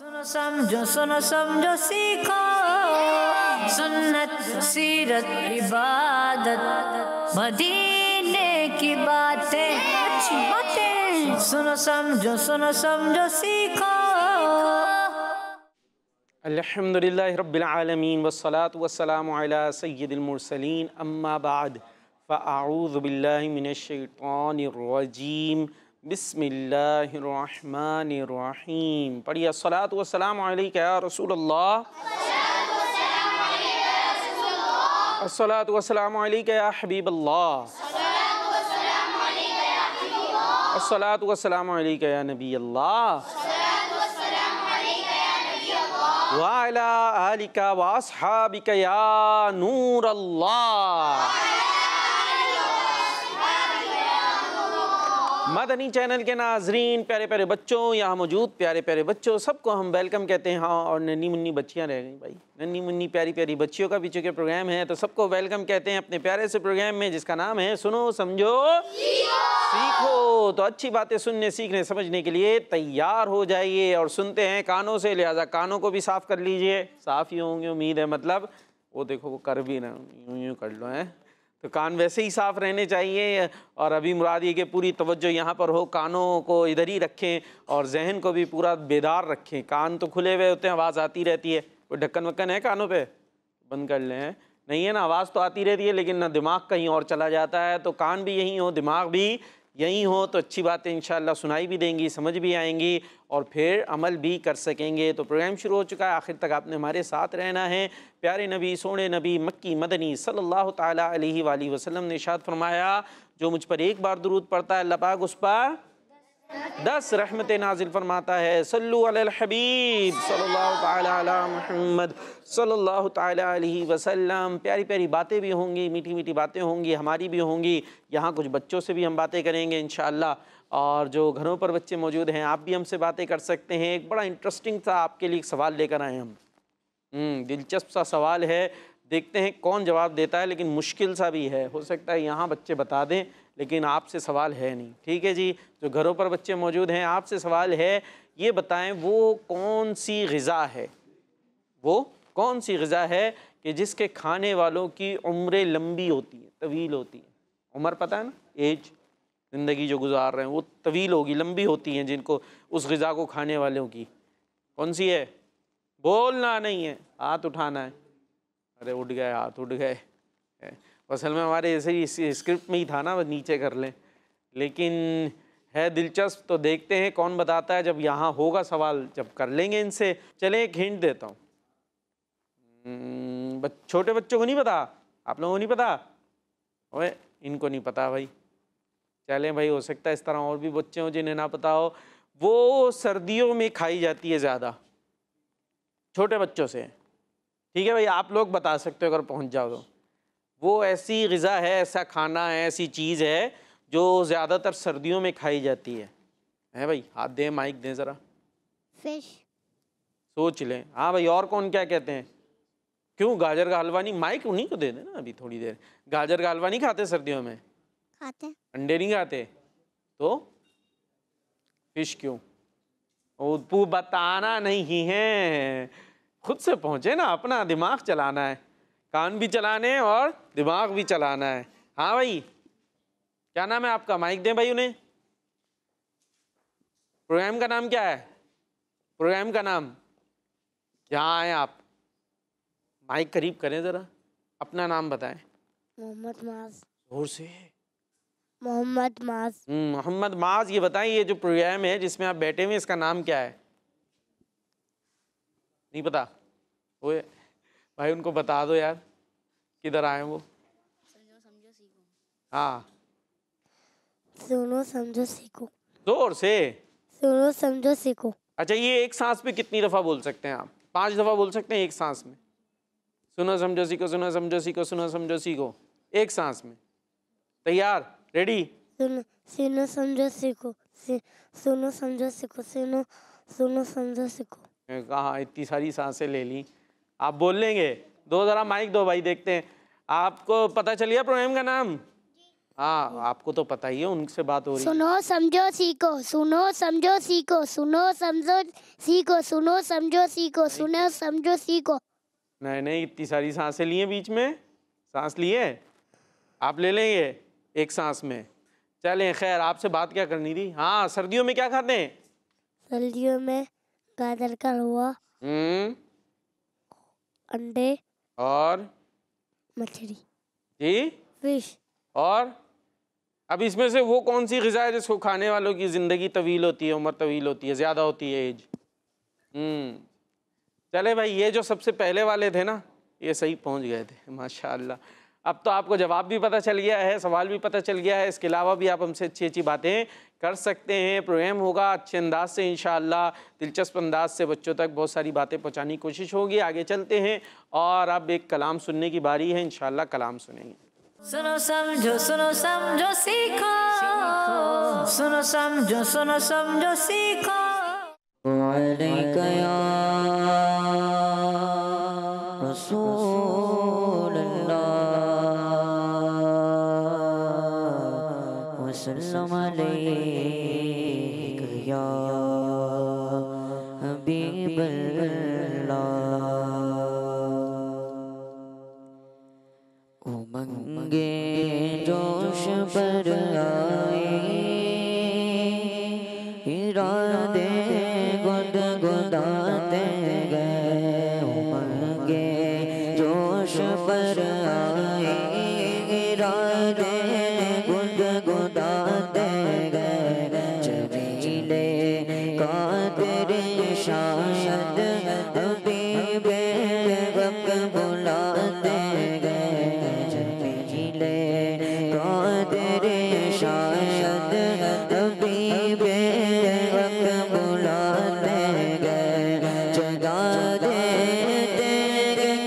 सुनो समझो सीखो सुन्नत सीरत इबादत मदीने की बातें अच्छी बातें सुनो समझो सीखो। अल्हम्दुलिल्लाहि रब्बिल आलमीन वस्सलातु वस्सलामु अला सय्यिदिल मुरसलीन अम्मा बाद फ़अऊज़ु बिल्लाहि मिनश शैतानिर रजीम बिस्मिल्लाहिर रहमानिर रहीम। पढ़िए अस्सलातु वस्सलामु अलैका या रसूलल्लाह, अस्सलातु वस्सलामु अलैका या हबीबल्लाह, अस्सलातु वस्सलामु अलैका या नबीयल्लाह व अला आलिका व अस्हाबिका या नूरल्लाह। मदनी चैनल के नाजरीन, प्यारे प्यारे बच्चों, यहाँ मौजूद प्यारे प्यारे बच्चों, सबको हम वेलकम कहते हैं। हाँ, और नन्ही मुन्नी बच्चियाँ रह गई भाई, नन्ही मुन्नी प्यारी प्यारी बच्चियों का भी चूँकि प्रोग्राम है तो सबको वेलकम कहते हैं अपने प्यारे से प्रोग्राम में जिसका नाम है सुनो समझो सीखो। तो अच्छी बातें सुनने सीखने समझने के लिए तैयार हो जाइए और सुनते हैं कानों से, लिहाजा कानों को भी साफ़ कर लीजिए। साफ़ ही होंगे उम्मीद है, मतलब वो देखो वो कर भी ना, यूँ कर लो है तो कान वैसे ही साफ़ रहने चाहिए। और अभी मुराद ये कि पूरी तवज्जो यहाँ पर हो, कानों को इधर ही रखें और जहन को भी पूरा बेदार रखें। कान तो खुले हुए होते हैं, आवाज़ आती रहती है। कोई ढक्कन वक्कन है कानों पे, बंद कर लें। नहीं है ना, आवाज़ तो आती रहती है लेकिन ना दिमाग कहीं और चला जाता है। तो कान भी यहीं हो, दिमाग भी यहीं हो तो अच्छी बातें इंशाअल्लाह सुनाई भी देंगी, समझ भी आएंगी और फिर अमल भी कर सकेंगे। तो प्रोग्राम शुरू हो चुका है, आखिर तक आपने हमारे साथ रहना है। प्यारे नबी, सोने नबी, मक्की मदनी सल्लल्लाहु ताला अलैहि वाली वसल्लम ने इरशाद फरमाया, जो मुझ पर एक बार दुरूद पढ़ता है अल्लाह पाक उस पर 10 रहमतें नाजिल फरमाता है। सल्लु अलल हबीब सल्लल्लाहु ताला अला मुहम्मद सल्लल्लाहु ताला अलैहि वसल्लम। प्यारी प्यारी बातें भी होंगी, मीठी मीठी बातें होंगी, हमारी भी होंगी। यहाँ कुछ बच्चों से भी हम बातें करेंगे इंशाअल्लाह, और जो घरों पर बच्चे मौजूद हैं आप भी हमसे बातें कर सकते हैं। एक बड़ा इंटरेस्टिंग सा आपके लिए एक सवाल लेकर आए हम। दिलचस्प सा सवाल है, देखते हैं कौन जवाब देता है, लेकिन मुश्किल सा भी है। हो सकता है यहाँ बच्चे बता दें लेकिन आपसे सवाल है नहीं। ठीक है जी, जो घरों पर बच्चे मौजूद हैं आपसे सवाल है, ये बताएं वो कौन सी ग़िज़ा है, वो कौन सी ग़िज़ा है कि जिसके खाने वालों की उम्रें लंबी होती हैं, तवील होती हैं। उम्र पता है ना, एज, ज़िंदगी जो गुजार रहे हैं वो तवील होगी, लंबी होती हैं जिनको, उस ग़िज़ा को खाने वालों की। कौन सी है? बोलना नहीं है, हाथ उठाना है। अरे उठ गए, हाथ उठ गए। असल में हमारे ऐसे ही स्क्रिप्ट में ही था ना, नीचे कर लें, लेकिन है दिलचस्प। तो देखते हैं कौन बताता है। जब यहाँ होगा सवाल, जब कर लेंगे इनसे। चलें एक हिंट देता हूँ। छोटे बच्चों को नहीं पता, आप लोगों को नहीं पता? ओए इनको नहीं पता भाई। चलें भाई, हो सकता है इस तरह और भी बच्चे हों जिन्हें ना पता हो। वो सर्दियों में खाई जाती है ज़्यादा, छोटे बच्चों से। ठीक है भाई, आप लोग बता सकते हो अगर पहुँच जाओ तो। वो ऐसी ग़िज़ा है, ऐसा खाना है, ऐसी चीज़ है जो ज़्यादातर सर्दियों में खाई जाती है भाई? हाथ दें, माइक दें ज़रा। फिश। सोच लें। हाँ भाई, और कौन क्या कहते हैं? क्यों गाजर का हलवा नहीं? माइक उन्हीं को दे देना अभी थोड़ी देर। गाजर का हलवा नहीं खाते सर्दियों में? खाते हैं। अंडे नहीं खाते तो फिश क्यों? वो बताना नहीं है, खुद से पहुँचे ना, अपना दिमाग चलाना है। कान भी चलाने और दिमाग भी चलाना है। हाँ भाई, क्या नाम है आपका? माइक दें भाई उन्हें। प्रोग्राम का नाम क्या है? प्रोग्राम का नाम क्या है? आप माइक करीब करें ज़रा, अपना नाम बताएं। मोहम्मद माज। जोर से। मोहम्मद माज। मोहम्मद माज। ये बताएं, ये जो प्रोग्राम है जिसमें आप बैठे हुए, इसका नाम क्या है? नहीं पता? ओए भाई उनको बता दो यार, किधर आए वो? समझो सीखो। हाँ, सुनो समझो सीखो। जोर से। सुनो समझो सीखो। अच्छा, ये एक सांस में कितनी दफ़ा बोल सकते हैं आप? 5 दफ़ा बोल सकते हैं एक सांस में। सुनो समझो सीखो, सुनो समझो सीखो, सुनो समझो सीखो, एक सांस में। तैयार? रेडी? सुनो समझो सीखो, सुनो समझो सीखो, सुनो समझो सीखो। कहाँ इतनी सारी सांसें ले ली। आप बोल लेंगे? दो ज़रा माइक दो भाई, देखते हैं। आपको पता चल गया प्रोग्राम का नाम? हाँ, आपको तो पता ही है, उनसे बात हो रही है। सुनो समझो सीखो, सुनो समझो सीखो, सुनो समझो सीखो, सुनो समझो सीखो, सुनो समझो सीखो। नहीं नहीं, इतनी सारी सांसें लिए बीच में, सांस लिए आप ले लेंगे एक सांस में। चलें, खैर आपसे बात क्या करनी थी? हाँ, सर्दियों में क्या खाते हैं? सर्दियों में गाजर का हलवा, अंडे और मछली, जी, फिश। और अब इसमें से वो कौन सी ग़िज़ा है जिसको खाने वालों की ज़िंदगी तवील होती है, उम्र तवील होती है, ज़्यादा होती है एज? चले भाई, ये जो सबसे पहले वाले थे ना, ये सही पहुंच गए थे माशाअल्लाह। अब तो आपको जवाब भी पता चल गया है, सवाल भी पता चल गया है, इसके अलावा भी आप हमसे अच्छी अच्छी बातें कर सकते हैं। प्रोग्राम होगा अच्छे अंदाज से इंशाअल्लाह, दिलचस्प अंदाज से बच्चों तक बहुत सारी बातें पहुंचाने की कोशिश होगी। आगे चलते हैं और अब एक कलाम सुनने की बारी है, इंशाअल्लाह कलाम सुनेंगे। सुनो समझो सीखो, सुनो समझो सीखो। अलैका या रसूल अल्लाह, वसल्लम अलैका या हबीब अल्लाह। उमंगे जोश पर आए, इरादे गुदगुदाते गए। उमंगे जोश पर आए, इरादे गुदगुदाते गए। जमीले कादिर शायद हबीबे वक्त बुलाते गए। जमीले कादिर शायद हबीबे वक्त बुलाते गए। जगा देते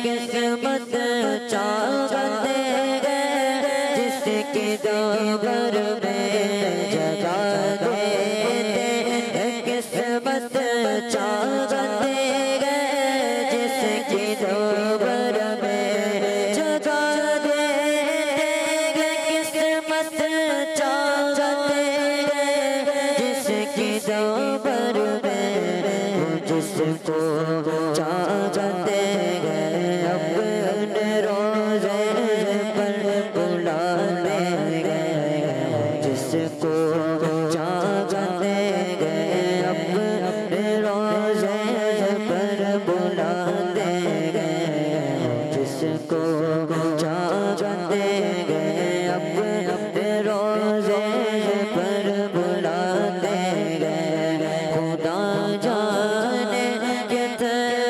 किस्मत चाहते गए, जिसकी दौर में जगा देते किस्मत चाहते गए, जिसकी दौर में जगा देते किस्मत चाहते गए, जिसकी दौर में जिसको चाहते गए। अपने रोज़े पर बुलाने गए, जिसको चाहते गए। अपने रोज़े पर बुलाने गए, जिसको चाहते गए। अपने रोज़े पर बुलाने गए। खुदा जाने कितने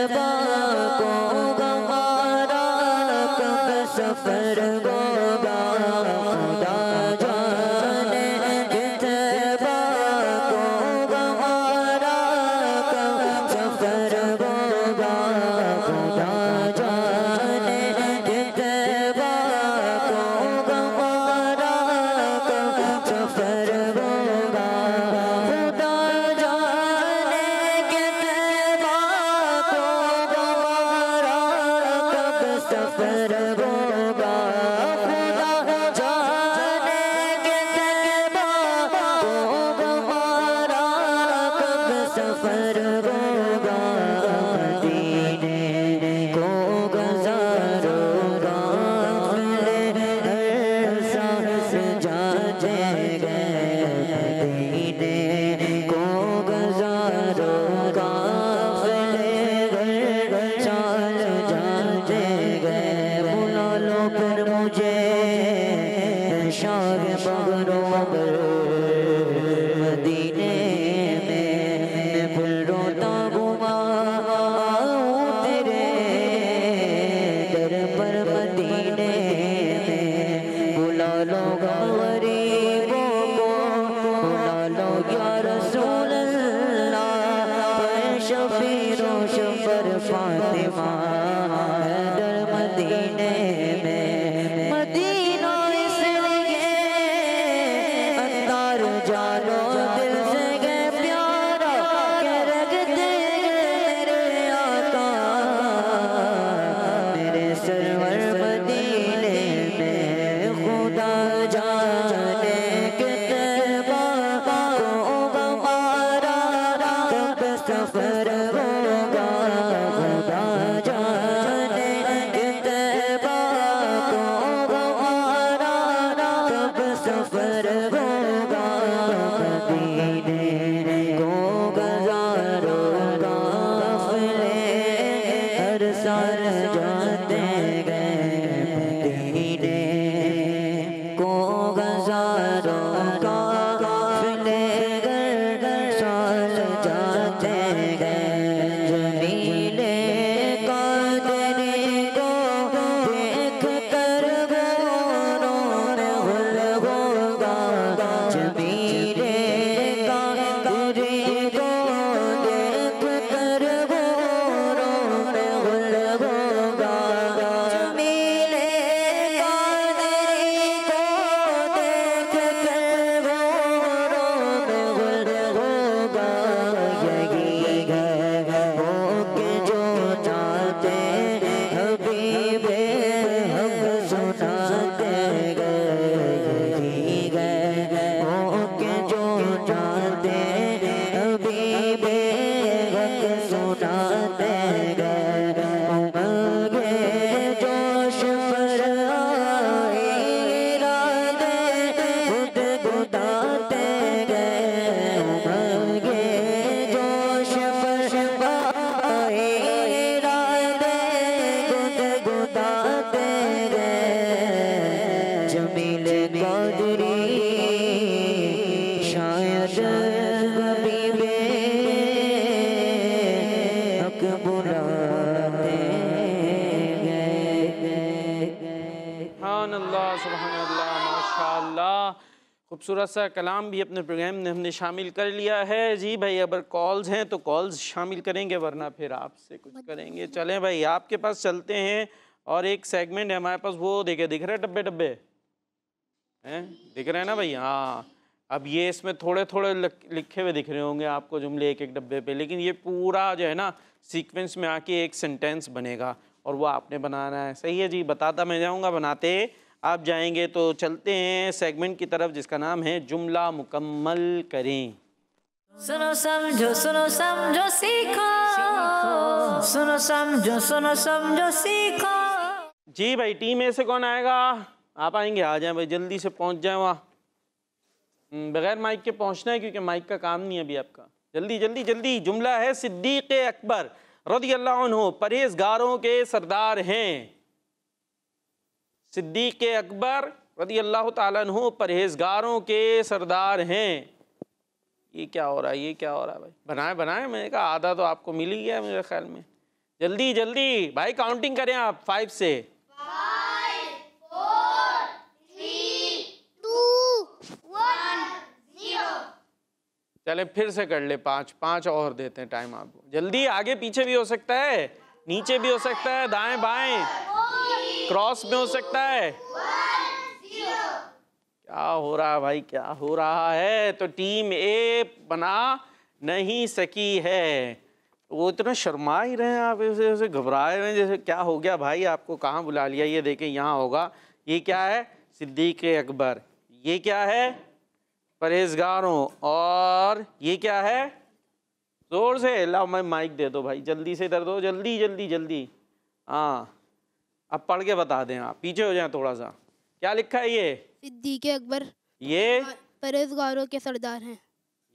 साल जाते गए, मदीने को हज़ारों काफ़िले साल जाते गए। जमीले कादरी को देख कर गोरों में गुल होगा। जमीले कादरी को देख कर गोरों में गुल होगा। जमीले कादरी को देख कर गोरों में गुल होगा। यही है होके जो जाते हबीबे हम सुनाते गए। यही है होके जो जाते हबीबे हम सुनाते गए। उमंगे जोश पर आए इरादे गुदगुदाते गए। उमंगे जोश पर आए इरादे गुदगुदाते गए। जमीले कादरी शायद हबीबे हक बुलाते गए। सुभान अल्लाह, सुभान अल्लाह, माशाअल्लाह। खूबसूरत सा कलाम भी अपने प्रोग्राम में हमने शामिल कर लिया है। जी भाई, अगर कॉल्स हैं तो कॉल्स शामिल करेंगे, वरना फिर आपसे कुछ करेंगे। चलें भाई, आपके पास चलते हैं। और एक सेगमेंट है हमारे पास, वो देखे दिख रहे डब्बे डब्बे हैं, दिख रहे हैं ना भाई? हाँ, अब ये इसमें थोड़े थोड़े लिखे हुए दिख रहे होंगे आपको जुमले एक एक डब्बे पे, लेकिन ये पूरा जो है ना सीक्वेंस में आके एक सेंटेंस बनेगा और वो आपने बनाना है। सही है जी? बताता मैं जाऊँगा, बनाते आप जाएंगे। तो चलते हैं सेगमेंट की तरफ जिसका नाम है जुमला मुकम्मल करें। सुनो समझो सीखो, सुनो समझो सीखो। जी भाई, टीम ए से कौन आएगा? आप आएंगे? आ जाएं भाई, जल्दी से पहुंच जाएं वहाँ। बगैर माइक के पहुंचना है क्योंकि माइक का काम नहीं है अभी आपका। जल्दी जल्दी जल्दी। जुमला है सिद्दीक़ अकबर रज़ी अल्लाह अन्हु परहेज़गारों के सरदार हैं। सिद्दीक़ अकबर रज़ी अल्लाह ताला अन्हु परहेज़गारों के सरदार हैं। ये क्या हो रहा है? ये क्या हो रहा है भाई? बनाए बनाए, मैंने कहा आधा तो आपको मिल ही गया मेरे ख्याल में। जल्दी जल्दी भाई, काउंटिंग करें आप 5 से। 5, 4, 3, 2, 1, 0। चले फिर से कर ले 5 और देते हैं टाइम आपको। जल्दी, आगे पीछे भी हो सकता है, नीचे भी हो सकता है, दाएं बाएं, क्रॉस में हो सकता है। क्या हो रहा है भाई, क्या हो रहा है? तो टीम ए बना नहीं सकी है। वो इतना शर्मा ही रहे हैं आप, ऐसे घबराए हुए हैं जैसे क्या हो गया भाई, आपको कहाँ बुला लिया? ये देखें यहाँ होगा। ये क्या है? सिद्दीक़ अकबर। ये क्या है? परहेज़गारों। और ये क्या है? ज़ोर से लाओ, मैं माइक दे दो भाई, जल्दी से इधर दो, जल्दी जल्दी जल्दी। हाँ, अब पढ़ के बता दें आप, पीछे हो जाए थोड़ा सा। क्या लिखा है ये? सिद्दीक़ अकबर ये परहेज़गारों के सरदार हैं।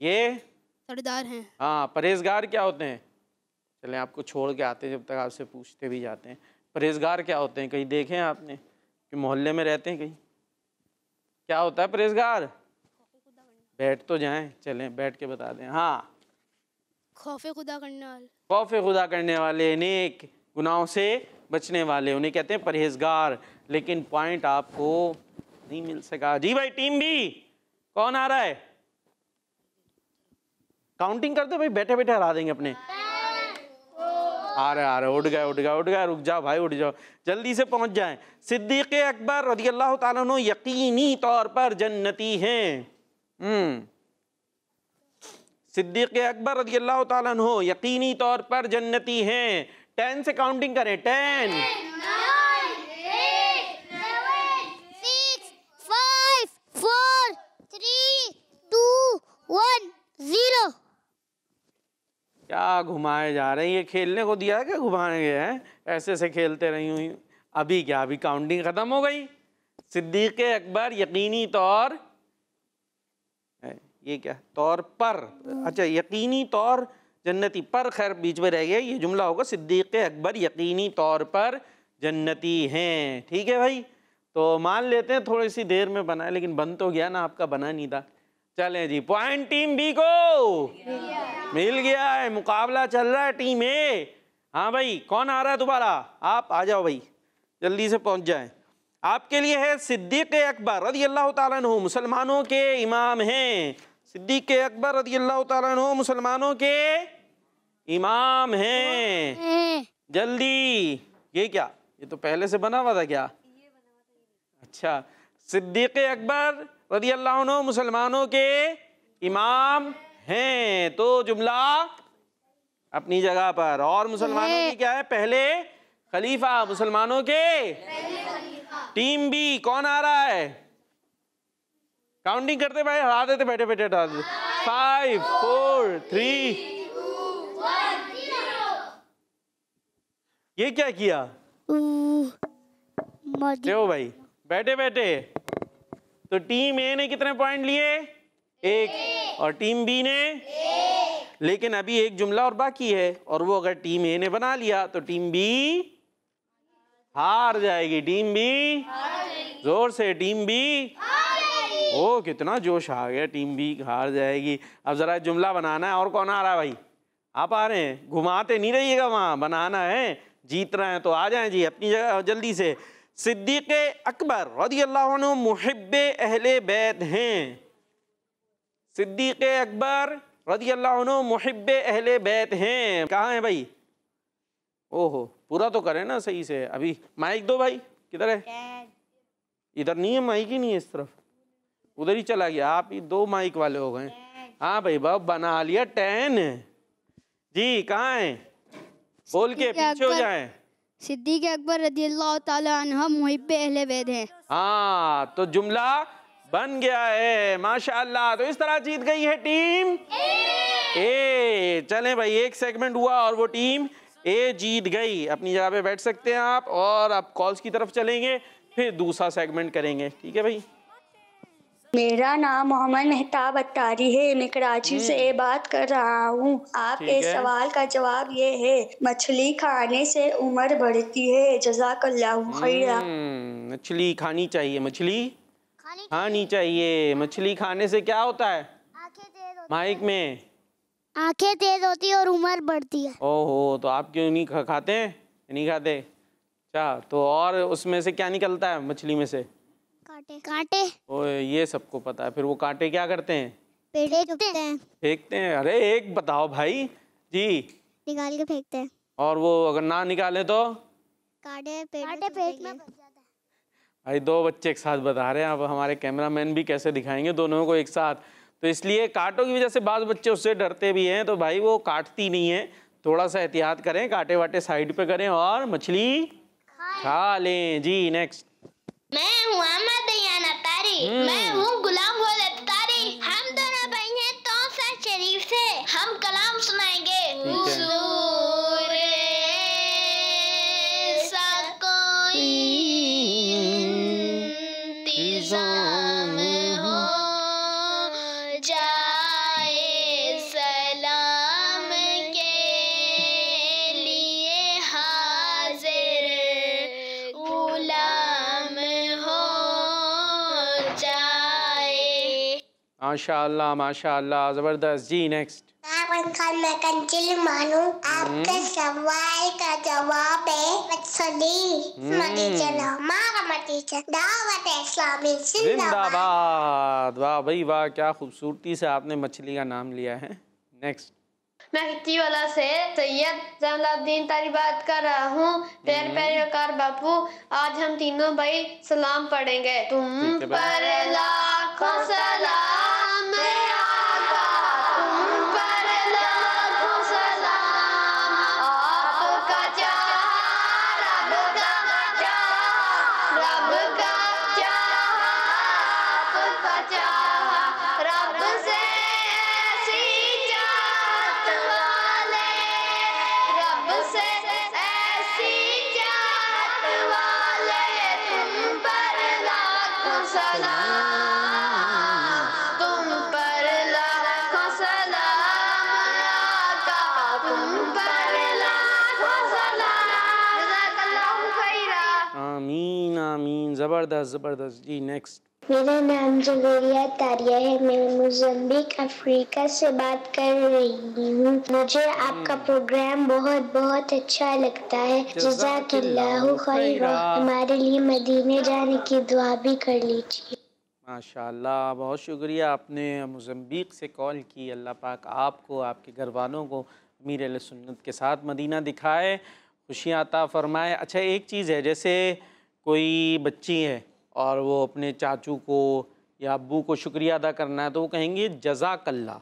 ये सरदार हैं। हाँ, परहेज़गार क्या होते हैं? चलें आपको छोड़ के आते हैं, जब तक आपसे पूछते भी जाते हैं। परहेज़गार क्या होते हैं? कहीं देखे हैं आपने कि मोहल्ले में रहते हैं कहीं? क्या होता है परहेज़गार? बैठ तो जाएं, चलें बैठ के बता दें। हाँ, खौफ़े खुदा करने वाले। खौफ़े खुदा करने वाले, नेक गुनाहों से बचने वाले, उन्हें कहते हैं परहेज़गार। लेकिन पॉइंट आपको नहीं मिल सका। जी भाई, टीम बी कौन आ रहा है? काउंटिंग कर दो भाई, बैठे बैठे हरा देंगे अपने। आ रहे उठ गए, रुक जाओ भाई, उठ जाओ, जल्दी से पहुंच जाएं। सिद्दीक़ अकबर रज़ी अल्लाह ताला अन्हु यकीनी तौर पर जन्नती हैं। सिद्दीक़ अकबर रज़ी अल्लाह ताला अन्हु यकीनी तौर पर जन्नती हैं। 10 से काउंटिंग करें। 10, 9, 8, 7, 6, 5, 4, 3, 2, 1, 0। क्या घुमाए जा रहे हैं? ये खेलने को दिया है क्या घुमाने गए हैं? ऐसे से खेलते रही हुई। अभी क्या, अभी काउंटिंग ख़त्म हो गई। सिद्दीक़ अकबर यकीनी तौर, ये क्या तौर पर, अच्छा यकीनी तौर जन्नती पर, खैर बीच में रह गया, ये जुमला होगा सिद्दीक़ अकबर यकीनी तौर पर जन्नती हैं। ठीक है भाई, तो मान लेते हैं थोड़ी सी देर में बना है, लेकिन बन तो गया ना, आपका बना नहीं था। चलें जी, पॉइंट टीम बी को मिल गया है। मुकाबला चल रहा है टीम ए। हाँ भाई, कौन आ रहा है दोबारा? आप आ जाओ भाई, जल्दी से पहुंच जाएं। आपके लिए है सिद्दीक़ अकबर रज़ी अल्लाह ताला अन्हु मुसलमानों के इमाम हैं। सिद्दीक़ अकबर रज़ी अल्लाह ताला अन्हु मुसलमानों के इमाम हैं। जल्दी, ये क्या, ये तो पहले से बना हुआ था क्या? अच्छा, सिद्दीक़ अकबर रज़ी अल्लाह अन्हु मुसलमानों के इमाम हैं, तो जुमला अपनी जगह पर। और मुसलमानों की क्या है? पहले खलीफा, मुसलमानों के। टीम बी कौन आ रहा है? काउंटिंग करते भाई, हरा देते बैठे बैठे, हटा देते। 5 4 3। ये क्या किया? देखो भाई, बैठे बैठे। तो टीम ए ने कितने पॉइंट लिए? 1। और टीम बी ने? लेकिन अभी एक जुमला और बाकी है, और वो अगर टीम ए ने बना लिया तो टीम बी हार जाएगी। टीम बी, जोर से, टीम बी। ओ कितना जोश आ गया, टीम बी हार जाएगी। अब जरा जुमला बनाना है। और कौन आ रहा है भाई? आप आ रहे हैं? घुमाते नहीं रहिएगा, वहाँ बनाना है। जीत रहे हैं तो आ जाएं जी अपनी जगह जल्दी से। सिद्दीक़ अकबर रज़ी अल्लाह अन्हु मुहिब्बे अहले बैत हैं। सिद्दीक़ अकबर रज़ी अल्लाह अन्हु मुहिब्बे अहले बैत हैं। कहाँ है भाई? ओहो, पूरा तो करें ना सही से। अभी माइक दो भाई, किधर है? इधर नहीं है माइक, ही नहीं है इस तरफ, उधर ही चला गया। आप ही 2 माइक वाले हो गए। हाँ भाई, बाप बना लिया 10 जी। कहाँ है? बोल के पीछे हो जाएं। सिद्दीक़ अकबर रज़ियल्लाहु ताला अन्हु मुहिब्बे अहले बैत हैं। हाँ, तो जुमला बन गया है, माशाअल्लाह। तो इस तरह जीत गई है टीम ए। चलें भाई, एक सेगमेंट हुआ और वो टीम ए जीत गई। अपनी जगह पे बैठ सकते हैं आप, और अब कॉल्स की तरफ चलेंगे, फिर दूसरा सेगमेंट करेंगे। ठीक है भाई। मेरा नाम मोहम्मद मेहताब अत्तारी है, मैं कराची से बात कर रहा हूँ। आपके सवाल का जवाब ये है, मछली खाने से उम्र बढ़ती है। जज़ाकल्लाहु खैरा। मछली खानी चाहिए, मछली खानी चाहिए। मछली खाने से क्या होता है? माइक में आंखें तेज होती है और उम्र बढ़ती है। ओहो, तो आप क्यों नहीं खाते हैं? नहीं खाते? अच्छा, तो और उसमें से क्या निकलता है मछली में से? कांटे। कांटे? ओए, ये सबको पता है। फिर वो कांटे क्या करते हैं? फेंकते हैं। फेंकते हैं? अरे एक बताओ भाई जी। निकाल के फेंकते हैं। और वो अगर ना निकाले तो? कांटे पेट में बच जाता है। भाई 2 बच्चे एक साथ बता रहे हैं। अब हमारे कैमरामैन भी कैसे दिखाएंगे दोनों को एक साथ? तो इसलिए कांटों की वजह से बाज़ बच्चे उससे डरते भी हैं, तो भाई वो काटती नहीं है। थोड़ा सा एहतियात करें, कांटे वाटे साइड पे करें और मछली खा लें जी। नेक्स्ट। मैं हूँ अहमद दयान अत्तारी। मैं हूँ गुलाम गोल अत्तारी। हम दोनों भाई हैं तौसा शरीफ से। हम कलाम सुनाएंगे। माशाअल्लाह माशाअल्लाह, ज़बरदस्त जी। नेक्स्ट। मैं कंचिल मानू। आपके सवाल का जवाब है मछली। दावत इस्लामी जिंदाबाद। वाह भाई वाह, क्या खूबसूरती से आपने मछली का नाम लिया है। नेक्स्ट। मैं हित्तीवाला से सैयद जलालुद्दीन तारी बात कर रहा हूँ। प्यारे प्यारे वकार बापू, आज हम तीनों भाई सलाम पढ़ेंगे। तुम पर लाखों सलाम आका, तुम पर लाखों सलाम। आपका चाह रब का चाह, रब का चाह, आपका चाह, रब से ज़बरदस्त ज़बरदस्त जी। नेक्स्ट। मेरा नाम जुवेरिया तारिया है। मैं मोज़म्बिक अफ्रीका से बात कर रही हूँ। मुझे आपका प्रोग्राम बहुत बहुत अच्छा लगता है। जज़ाकिल्लाहु खैरा। हमारे लिए मदीने जाने की दुआ भी कर लीजिए। माशाअल्लाह, बहुत शुक्रिया, आपने मोज़म्बिक से कॉल की। अल्लाह पाक आपको, आपके घर वालों को अमीर अहले सुन्नत के साथ मदीना दिखाए, खुशियाँ अता फ़रमाए। अच्छा, एक चीज़ है, जैसे कोई बच्ची है और वो अपने चाचू को या अब्बू को शुक्रिया अदा करना है तो वो कहेंगे जज़ाकल्लाह,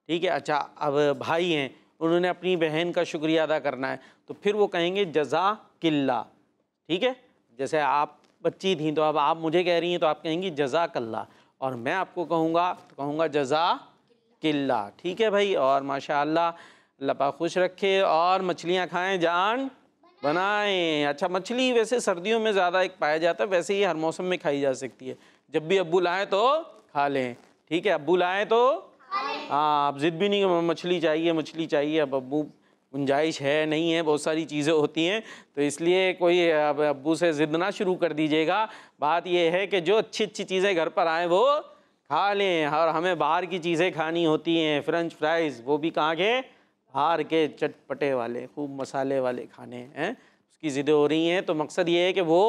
ठीक है। अच्छा, अब भाई हैं, उन्होंने अपनी बहन का शुक्रिया अदा करना है तो फिर वो कहेंगे जज़ाकिल्लाह, ठीक है। जैसे आप बच्ची थी तो अब आप मुझे कह रही हैं तो आप कहेंगी जज़ाकल्लाह, और मैं आपको कहूँगा तो कहूँगा जज़ाकिल्लाह, ठीक है भाई। और माशाअल्लाह, अल्लाह पाक खुश रखे और मछलियाँ खाएं, जान बनाएं। अच्छा, मछली वैसे सर्दियों में ज़्यादा एक पाया जाता है, वैसे ही हर मौसम में खाई जा सकती है। जब भी अब्बू लाएँ तो खा लें, ठीक है। अब्बू लाएँ तो हाँ, आप ज़िद भी नहीं कि मछली चाहिए मछली चाहिए। अब अब्बू गुंजाइश है नहीं है, बहुत सारी चीज़ें होती हैं, तो इसलिए कोई अब अब्बू से ज़िद ना शुरू कर दीजिएगा। बात यह है कि जो अच्छी अच्छी चीज़ें घर पर आएँ वो खा लें, और हमें बाहर की चीज़ें खानी होती हैं, फ्रेंच फ्राइज़, वो भी कहाँ के, बाहर के चटपटे वाले, खूब मसाले वाले खाने हैं, उसकी ज़िदें हो रही हैं। तो मकसद ये है कि वो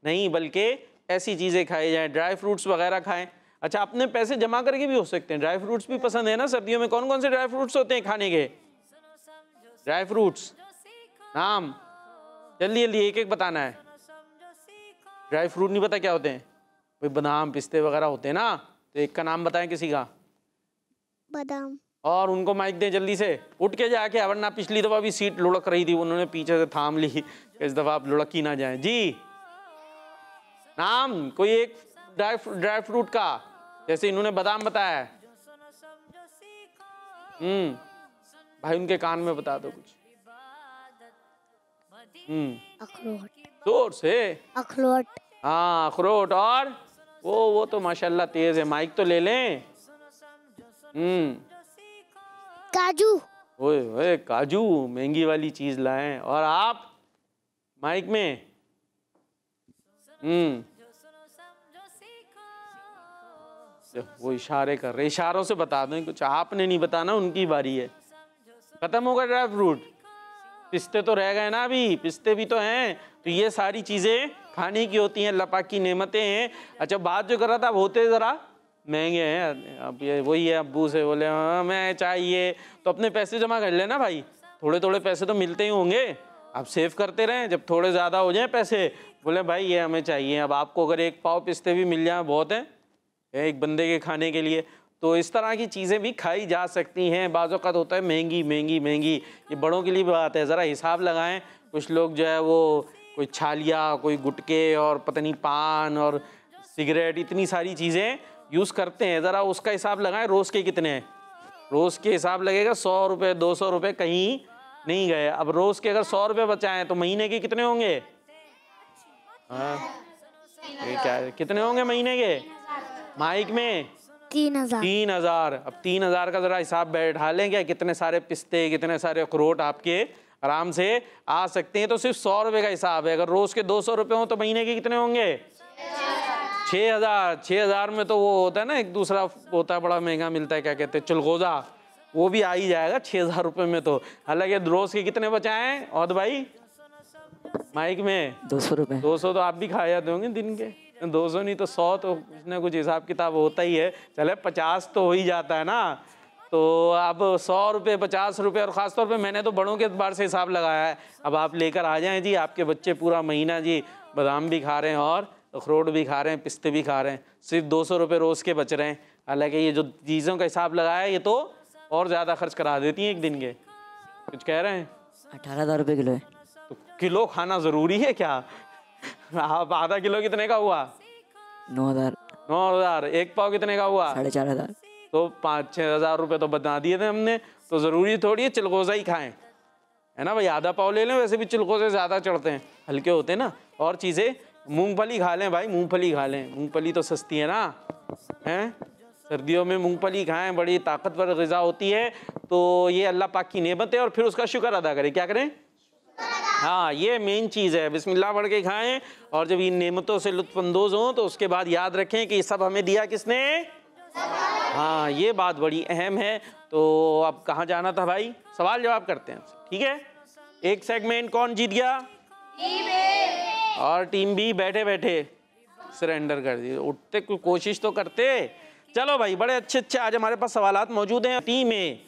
नहीं, बल्कि ऐसी चीज़ें खाई जाएँ, ड्राई फ्रूट्स वगैरह खाएँ। अच्छा, अपने पैसे जमा करके भी हो सकते हैं, ड्राई फ्रूट्स भी पसंद है ना सर्दियों में। कौन कौन से ड्राई फ्रूट्स होते हैं खाने के? ड्राई फ्रूट्स नाम जल्दी जल्दी एक एक बताना है। ड्राई फ्रूट नहीं पता क्या होते हैं? भाई बादाम पिस्ते वगैरह होते हैं ना, तो एक का नाम बताएं किसी का। बादाम। और उनको माइक दें जल्दी से, उठ के जाके, वरना पिछली दफ़ा भी सीट लुढ़क रही थी, उन्होंने पीछे से थाम ली, इस दफ़ा आप लुढ़क ही ना जाएं जी। नाम कोई एक ड्राई फ्रूट का, जैसे इन्होंने बादाम बताया है। भाई उनके कान में बता दो कुछ। अखरोट। जोर से। अखरोट। हाँ, अखरोट। और वो तो माशाल्लाह तेज है, माइक तो ले लें। काजू। ओए ओए, काजू, महंगी वाली चीज लाएं। और आप माइक में वो इशारे कर रहे, इशारों से बता दें कुछ, आपने नहीं बताना, उनकी बारी है। खत्म होगा ड्राई फ्रूट, पिस्ते तो रह गए ना, अभी पिस्ते भी तो हैं। तो ये सारी चीज़ें खाने की होती हैं, अल्लाह पाक की नेमतें हैं। अच्छा, बात जो कर रहा था, होते ज़रा महंगे हैं। अब ये वही है, अब्बू से बोले हाँ मैं चाहिए, तो अपने पैसे जमा कर लेना भाई, थोड़े थोड़े पैसे तो मिलते ही होंगे, आप सेव करते रहें। जब थोड़े ज़्यादा हो जाएं पैसे, बोले भाई ये हमें चाहिए। अब आपको अगर एक पाव पिस्ते भी मिल जाए बहुत है एक बंदे के खाने के लिए। तो इस तरह की चीज़ें भी खाई जा सकती हैं। बाज़ औक़ात होता है महंगी महंगी महंगी, ये बड़ों के लिए भी बात है, ज़रा हिसाब लगाएं। कुछ लोग जो है वो कोई छालिया, कोई गुटके और पता नहीं पान और सिगरेट, इतनी सारी चीज़ें यूज़ करते हैं, ज़रा उसका हिसाब लगाएं। रोज़ के कितने हैं, रोज़ के हिसाब लगेगा। 100 रुपये 200 रुपये कहीं नहीं गए। अब रोज़ के अगर 100 रुपये बचाएँ तो महीने के कितने होंगे? हाँ, ये क्या है, कितने होंगे महीने के? माइक में 3000। 3000। अब 3000 का ज़रा हिसाब बैठा लें क्या, कितने सारे पिस्ते, कितने सारे अखरोट आपके आराम से आ सकते हैं। तो सिर्फ 100 रुपये का हिसाब है। अगर रोज़ के 200 रुपये हों तो महीने के कितने होंगे? 6000। 6000 में तो वो होता है ना, एक दूसरा होता है बड़ा महंगा मिलता है, क्या कहते हैं, चिलगोज़ा, वो भी आ ही जाएगा 6000 रुपये में। तो हालांकि रोज़ के कितने बचाएं और भाई माइक में? 200 रुपये। 200 तो आप भी खा जाते होंगे दिन के, 200 नहीं तो 100 तो कुछ ना कुछ हिसाब किताब होता ही है। चले 50 तो हो ही जाता है ना। तो अब 100 रुपये 50 रुपये, और ख़ासतौर पे मैंने तो बड़ों के एतबार से हिसाब लगाया है। अब आप लेकर आ जाएं जी, आपके बच्चे पूरा महीना जी बादाम भी खा रहे हैं और अखरोट भी खा रहे हैं, पिस्ते भी खा रहे हैं, सिर्फ 200 रुपये रोज़ के बच रहे हैं। हालांकि ये जो चीज़ों का हिसाब लगाया है, ये तो और ज़्यादा खर्च करा देती हैं एक दिन के। कुछ कह रहे हैं? 18,000 रुपये किलो है। तो किलो खाना ज़रूरी है क्या? आप आधा किलो कितने का हुआ? 9,000। 9,000। एक पाव कितने का हुआ? 4,500। तो 5-6 हज़ार रुपये तो बता दिए थे हमने। तो ज़रूरी थोड़ी है चिलगोज़ा ही खाएं, है ना भाई। आधा पाव ले लें, वैसे भी चिलगोज़े ज़्यादा चढ़ते हैं, हल्के होते हैं ना। और चीज़ें, मूंगफली खा लें भाई, मूंगफली खा लें, मूंगफली तो सस्ती है ना, हैं। सर्दियों में मूंगफली खाएं, बड़ी ताकतवर ग़िज़ा होती है। तो ये अल्लाह पाक की नेमत है, और फिर उसका शुक्र अदा करें। क्या करें? हाँ, ये मेन चीज़ है। बिस्मिल्लाह पढ़ के खाएं और जब इन नेमतों से लुत्फानंदोज़ हों तो उसके बाद याद रखें कि ये सब हमें दिया किसने? हाँ, ये बात बड़ी अहम है। तो अब कहाँ जाना था भाई? सवाल जवाब करते हैं, ठीक है। एक सेगमेंट कौन जीत गया? और टीम बी बैठे बैठे सरेंडर कर दी। उठते कोई कोशिश तो करते। चलो भाई, बड़े अच्छे अच्छे आज हमारे पास सवालात मौजूद हैं। टीम ए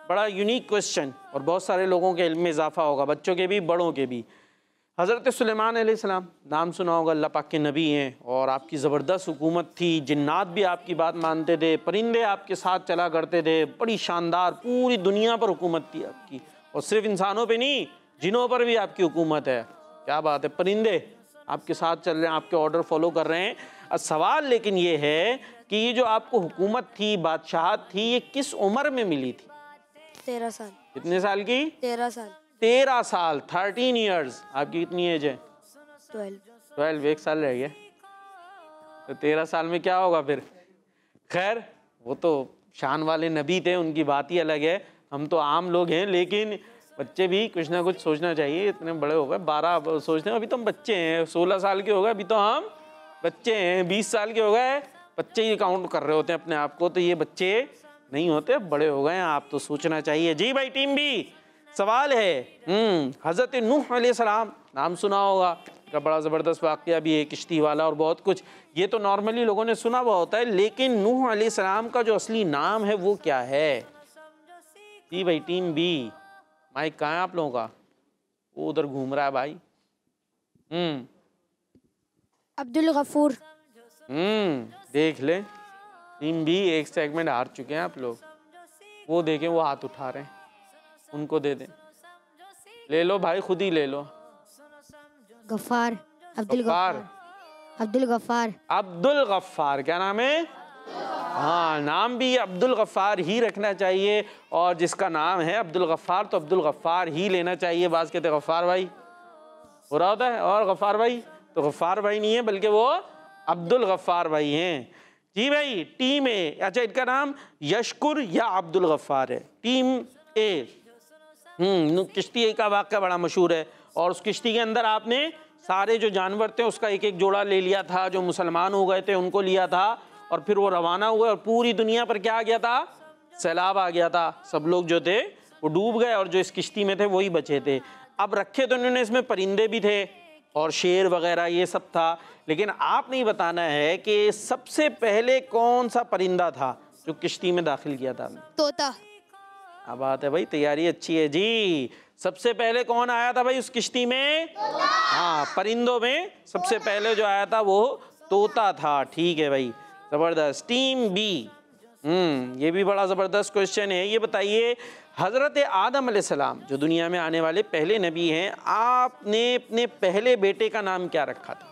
बड़ा यूनिक क्वेश्चन और बहुत सारे लोगों के इल्म में इजाफा होगा, बच्चों के भी बड़ों के भी। हज़रत सुलेमान अलैहिस्सलाम, नाम सुना होगा, अल्लाह पाक के नबी हैं और आपकी ज़बरदस्त हुकूमत थी। जिन्नात भी आपकी बात मानते थे, परिंदे आपके साथ चला करते थे, बड़ी शानदार पूरी दुनिया पर हुकूमत थी आपकी। और सिर्फ इंसानों पे नहीं, जिनों पर भी आपकी हुकूमत है। क्या बात है, परिंदे आपके साथ चल रहे हैं, आपके ऑर्डर फॉलो कर रहे हैं। अब सवाल लेकिन ये है कि ये जो आपको हुकूमत थी, बादशाहत थी, ये किस उम्र में मिली थी? 13 साल। कितने साल की? 13 साल। 13 साल, 13 ईयर्स। आपकी कितनी एज है? 12। 1 साल रह गया। तो 13 साल में क्या होगा फिर? खैर, वो तो शान वाले नबी थे, उनकी बात ही अलग है। हम तो आम लोग हैं, लेकिन बच्चे भी कुछ ना कुछ सोचना चाहिए। इतने बड़े हो गए, 12 सोचते हैं, अभी तो हम बच्चे हैं। 16 साल के हो गए, अभी तो हम बच्चे हैं। 20 साल के हो गए, बच्चे ही काउंट कर रहे होते हैं अपने आप को। तो ये बच्चे नहीं होते, बड़े हो गए हैं, आप तो सोचना चाहिए। जी भाई, टीम बी सवाल है। हज़रत नूह अलैहिस्सलाम, नाम सुना होगा, का बड़ा ज़बरदस्त वाक़या भी है, किश्ती वाला और बहुत कुछ। ये तो नॉर्मली लोगों ने सुना हुआ होता है, लेकिन नूह अलैहिस्सलाम का जो असली नाम है वो क्या है? जी भाई, टीम बी, माइक कहाँ है आप लोगों का? वो उधर घूम रहा है भाई। अब्दुल गफूर। देख ले, टीम बी एक सेगमेंट हार चुके हैं आप लोग। वो देखें, वो हाथ उठा रहे हैं, उनको दे दें। ले लो भाई, खुद ही ले लो। गफ्फार। अब्दुल गफ्फार। अब्दुल गफ्फार। अब्दुल गफ्फार, क्या नाम है? हाँ, नाम भी अब्दुल गफ्फार ही रखना चाहिए। और जिसका नाम है अब्दुल गफ्फार तो अब्दुल गफ्फार ही लेना चाहिए। बात कहते गफ्फार भाई हो रहा होता है, और गफ्फार भाई तो गफ्फार भाई नहीं है, बल्कि वो अब्दुल गफ्फार भाई हैं। जी भाई, टीम ए, अच्छा इनका नाम यशकुर या अब्दुल गफ्फार है। टीम ए, किश्ती का वाक़या बड़ा मशहूर है। और उस किश्ती के अंदर आपने सारे जो जानवर थे उसका एक एक जोड़ा ले लिया था। जो मुसलमान हो गए थे उनको लिया था, और फिर वो रवाना हुए और पूरी दुनिया पर क्या आ गया था? सैलाब आ गया था। सब लोग जो थे वो डूब गए और जो इस किश्ती में थे वही बचे थे। अब रखे तो उन्होंने इसमें परिंदे भी थे और शेर वगैरह ये सब था, लेकिन आप नहीं बताना है कि सबसे पहले कौन सा परिंदा था जो किश्ती में दाखिल किया था? तोता। क्या बात है भाई, तैयारी अच्छी है जी। सबसे पहले कौन आया था भाई उस किश्ती में? हाँ, परिंदों में सबसे पहले जो आया था वो तोता था। ठीक है भाई, जबरदस्त। टीम बी, ये भी बड़ा ज़बरदस्त क्वेश्चन है। ये बताइए, हज़रत आदम अलैहिस्सलाम जो दुनिया में आने वाले पहले नबी हैं, आपने अपने पहले बेटे का नाम क्या रखा था?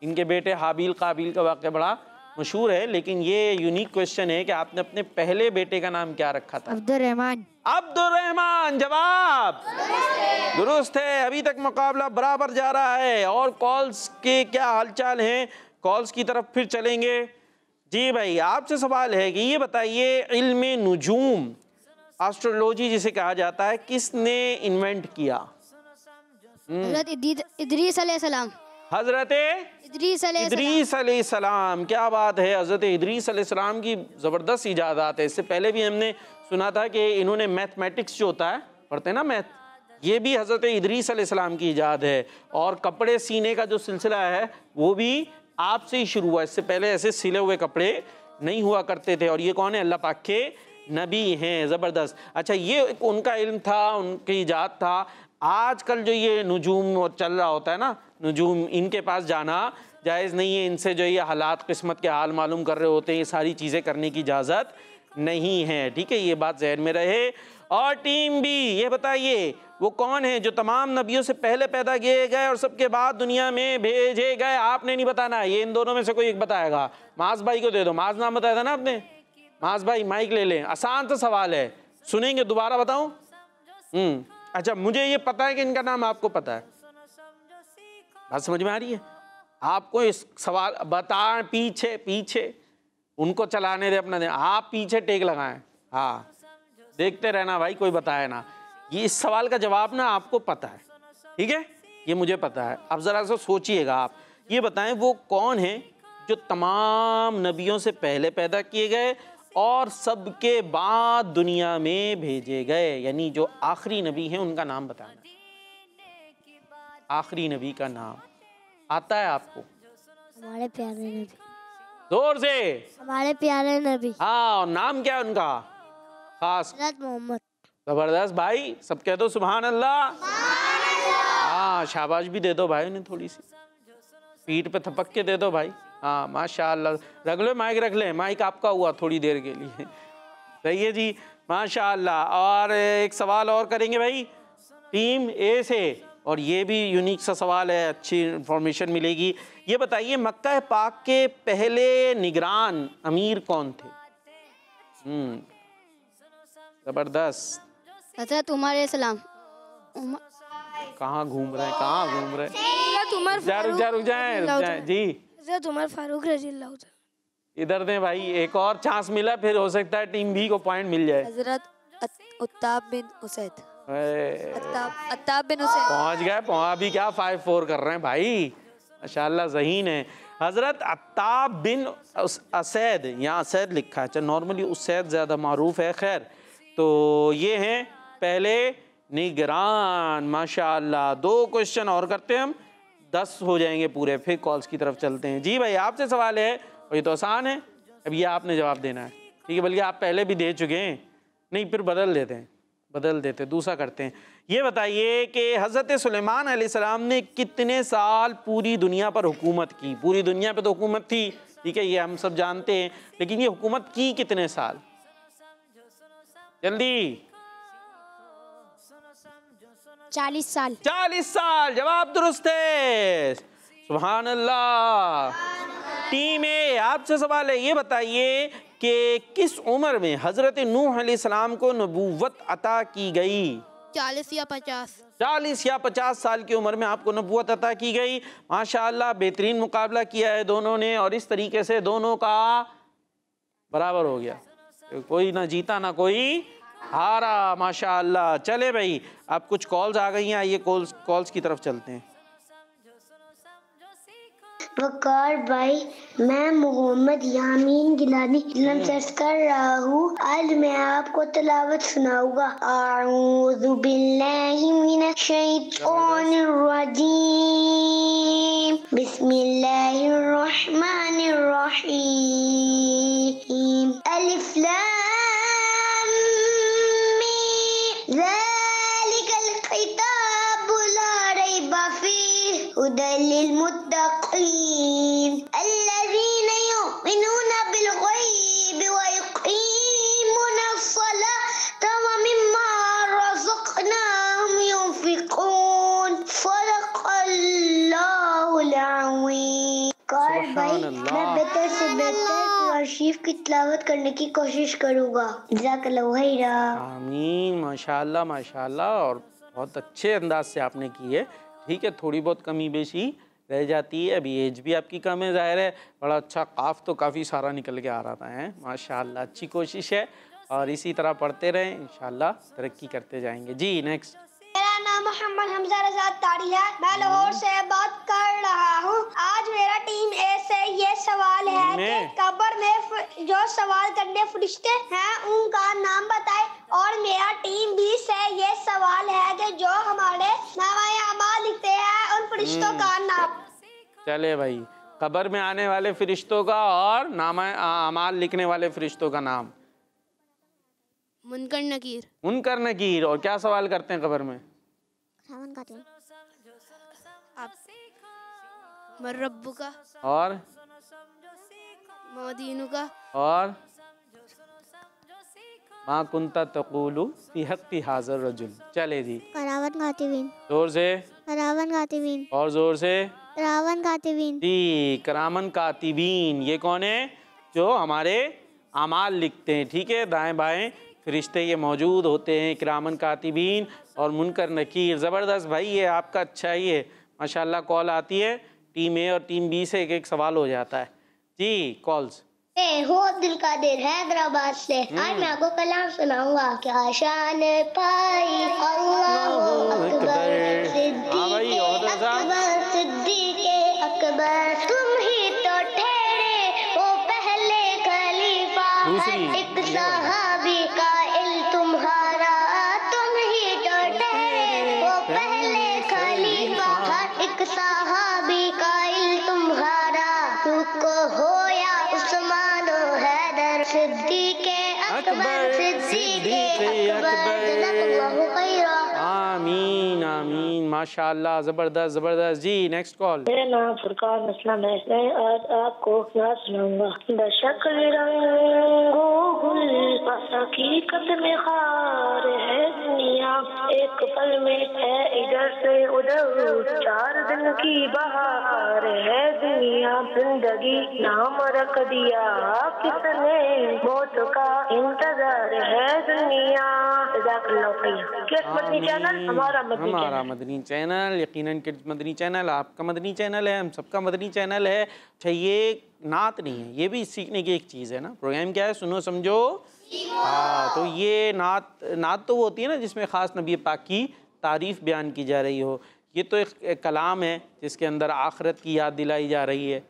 इनके बेटे हाबील काबील का वाक़या बड़ा मशहूर है, लेकिन ये यूनिक क्वेश्चन है कि आपने अपने पहले बेटे का नाम क्या रखा था? अब्दुर्रहमान। अब्दुर्रहमान, जवाब दुरुस्त है। अभी तक मुकाबला बराबर जा रहा है। और कॉल्स के क्या हालचाल हैं? कॉल्स की तरफ फिर चलेंगे। जी भाई, आपसे सवाल है कि ये बताइए, इल्मे नुजूम, एस्ट्रोलॉजी जिसे कहा जाता है, किसने इन्वेंट किया? हज़रत इदरीस अलैहिस्सलाम। हज़रत इदरीस अलैहिस्सलाम, क्या बात है। हज़रत इदरीस अलैहिस्सलाम की ज़बरदस्त इजादात है। इससे पहले भी हमने सुना था कि इन्होंने मैथमेटिक्स जो होता है, पढ़ते हैं ना मैथ, ये भी हज़रत इदरीस अलैहिस्सलाम की इजाद है। और कपड़े सीने का जो सिलसिला है वो भी आपसे ही शुरू हुआ। इससे पहले ऐसे सिले हुए कपड़े नहीं हुआ करते थे। और ये कौन है? अल्लाह पाक के नबी हैं। ज़बरदस्त। अच्छा, ये उनका इल्म था, उनकी इजाद था। आजकल जो ये नुजूम और चल रहा होता है ना, नुजूम, इनके पास जाना जायज़ नहीं है। इनसे जो ये हालात किस्मत के हाल मालूम कर रहे होते हैं, ये सारी चीज़ें करने की इजाज़त नहीं है। ठीक है, ये बात ज़हन में रहे। और टीम बी, ये बताइए वो कौन है जो तमाम नबियों से पहले पैदा किए गए और सबके बाद दुनिया में भेजे गए? आपने नहीं बताना है, ये इन दोनों में से कोई एक बताएगा। माज भाई को दे दो। माज नाम बताया था ना आपने? माज भाई माइक ले लें, आसान सा सवाल है, सुनेंगे? दोबारा बताऊं? अच्छा, मुझे ये पता है कि इनका नाम आपको पता है। बात समझ में आ रही है? आपको इस सवाल बता, पीछे उनको चलाने दे अपना दे, आप पीछे टेक लगाएं। हाँ, देखते रहना भाई, कोई बताए ना। ये इस सवाल का जवाब ना आपको पता है, ठीक है, ये मुझे पता है। अब ज़रा सा सोचिएगा, आप ये बताएं वो कौन है जो तमाम नबियों से पहले पैदा किए गए और सबके बाद दुनिया में भेजे गए, यानी जो आखिरी नबी हैं उनका नाम बताना। आखिरी नबी का नाम आता है आपको? हमारे प्यारे नबी। जोर से। हमारे प्यारे नबी। हाँ, और नाम क्या है उनका खास? हज़रत मोहम्मद। जबरदस्त भाई, सब कह दो सुभान अल्लाह। हाँ, शाबाश भी दे दो भाई उन्हें, थोड़ी सी पीठ पे थपक के दे दो भाई। हाँ माशाअल्लाह, रख लो माइक, रख ले माइक, आपका हुआ थोड़ी देर के लिए। सही है जी, माशाअल्लाह। और एक सवाल और करेंगे भाई टीम ए से, और ये भी यूनिक सा सवाल है, अच्छी इंफॉर्मेशन मिलेगी। ये बताइए मक्का पाक के पहले निगरान अमीर कौन थे? जबरदस्त। हज़रत उमर अलैहिस्सलाम। कहाँ घूम रहे हैं, कहाँ घूम रहे हैं? रुक जाए जी। हज़रत उमर फारूक रज़ियल्लाहु अन्हु। इधर दें भाई, एक और चांस मिला, फिर हो सकता है टीम बी को पॉइंट मिल जाए। हज़रत अत्ताब बिन उसैद। अत्ताब बिन उसैद पहुंच गए। अभी क्या 5-4 कर रहे हैं भाई, माशाल्लाह ज़हीन है। हज़रत अत्ताब बिन असैद, यहाँ असैद लिखा है, अच्छा नॉर्मली उसैद ज़्यादा मारूफ है। खैर, तो ये हैं पहले निगरान, माशाअल्लाह। 2 क्वेश्चन और करते हैं हम, 10 हो जाएंगे पूरे, फिर कॉल्स की तरफ चलते हैं। जी भाई, आपसे सवाल है, और ये तो आसान है, अब ये आपने जवाब देना है, ठीक है? बल्कि आप पहले भी दे चुके हैं, नहीं फिर बदल देते दूसरा करते हैं। ये बताइए कि हज़रत सुलेमान अलैहिस्सलाम ने कितने साल पूरी दुनिया पर हुकूमत की? पूरी दुनिया पे तो हुकूमत थी, ठीक है, ये हम सब जानते हैं, लेकिन ये हुकूमत की कितने साल? जल्दी। 40 साल। 40 साल, जवाब दुरुस्त है, सुभान अल्लाह। टीम ए, आपसे सवाल है, ये बताइए कि किस उम्र में हज़रत नूह अलैहिस्सलाम को नबूवत अता की गई? 40 या 50। 40 या 50 साल की उम्र में आपको नबूवत अता की गई। माशाअल्लाह, बेहतरीन मुकाबला किया है दोनों ने, और इस तरीके से दोनों का बराबर हो गया, कोई ना जीता ना कोई हारा, माशाअल्लाह। चले भाई, अब कुछ कॉल्स आ गई हैं, आइए कॉल्स की तरफ चलते हैं। वकार भाई, मैं मोहम्मद यामीन गिलानी दर्ज कर रहा हूँ। आज मैं आपको तिलावत सुनाऊंगा। आऊज़ु बिल्लाहि मिनश शैतानिर रजीम, बिस्मिल्लाहिर रहमानिर रहीम। अलिफ लाम मीम, ज़ालिकल किताबु ला रैबा फीह, हुदल लिल मुत्तक़ीन अल्लज़ीना युमिनूना बिल ग़ैबि व युक़ीमूना अस्सलाता व मिम्मा रज़क़नाहुम युनफ़िक़ून। सदक़ल्लाहुल अज़ीम। कार भाई, मैं बेहतर से बेहतर कुरान शरीफ की तिलावत करने की कोशिश करूँगा। जज़ाकल्लाहु खैरा। आमीन, माशाअल्लाह माशाअल्लाह, और बहुत अच्छे अंदाज से आपने की है। ठीक है, थोड़ी बहुत कमी बेशी रह जाती है, अभी एज भी आपकी कम है, ज़ाहिर है। बड़ा अच्छा काफ तो काफ़ी सारा निकल के आ रहा है, माशाअल्लाह, अच्छी कोशिश है, और इसी तरह पढ़ते रहें, इंशाअल्लाह तरक्की करते जाएंगे। जी नेक्स्ट। मेरा नाम मोहम्मद हमजा रज़ा तारी है, मैं लाहौर से बात कर रहा हूँ। आज मेरा टीम ए से ये सवाल है कि कब्र में जो सवाल करने फरिश्ते हैं उनका नाम बताएं, और मेरा टीम बी से ये सवाल है कि जो हमारे नामाए अमाल लिखते हैं उन फरिश्तों का नाम। चले भाई, कब्र में आने वाले फरिश्तों का और नामाए अमाल लिखने वाले फरिश्तों का नाम। मुनकर नकीर। मुनकर नकीर। और क्या सवाल करते हैं कब्र में? मर रब्बुका, और मदीनुका, और मा कुंता तक़ूलु फी हक़्क़ि हाज़िर रजुल। चले जी, करावन कातिबीन। जोर से। करावन कातिबीन। और जोर से। करावन कातिबीन। जी, करामन कातिबीन, ये कौन है? जो हमारे अमाल लिखते हैं, ठीक है, दाएं बाएं फरिश्ते ये मौजूद होते हैं, किरामन कातिबीन और मुनकर नकीर। ज़बरदस्त भाई, ये आपका अच्छा ही है, माशाल्लाह। कॉल आती है टीम ए और टीम बी से, एक एक सवाल हो जाता है। जी कॉल्स। हो अब्दुल कादिर हैदराबाद से। आज मैं आपको कलाम सुनाऊंगा। क्या शान पाई अल्लाहू अकबर, सिद्दीक खलीफा हर एक सहाबी का इल्म तुम्हारा को होया उस्मान हैदर सिद्दीक़ अकबर सिद्दीक़ अकबर जज़ाकल्लाहु खैरा। आमीन आमीन, माशाअल्लाह, ज़बरदस्त ज़बरदस्त। जी नेक्स्ट कॉल। मेरा नाम फुरकान असलम है। मैं आज आपको नात सुनाऊंगा। बशक्ल रंगो गुल बस हकीकत में खार है दुनिया, एक पल में है इधर से उधर, 4 दिन की बहार है दुनिया। जिंदगी नाम रख दिया किसने, मौत का इंतजार है दुनिया। जज़ाकल्लाहु खैर। किस मदनी चैनल? हमारा मदनी चैनल, यकीनन किड्स मदनी चैनल आपका मदनी चैनल है, हम सबका मदनी चैनल है। अच्छा, ये नात नहीं है, ये भी सीखने की एक चीज़ है ना। प्रोग्राम क्या है? सुनो समझो। हाँ, तो ये नात तो वो होती है ना जिसमें ख़ास नबी पाक की तारीफ़ बयान की जा रही हो। ये तो एक कलाम है जिसके अंदर आखिरत की याद दिलाई जा रही है,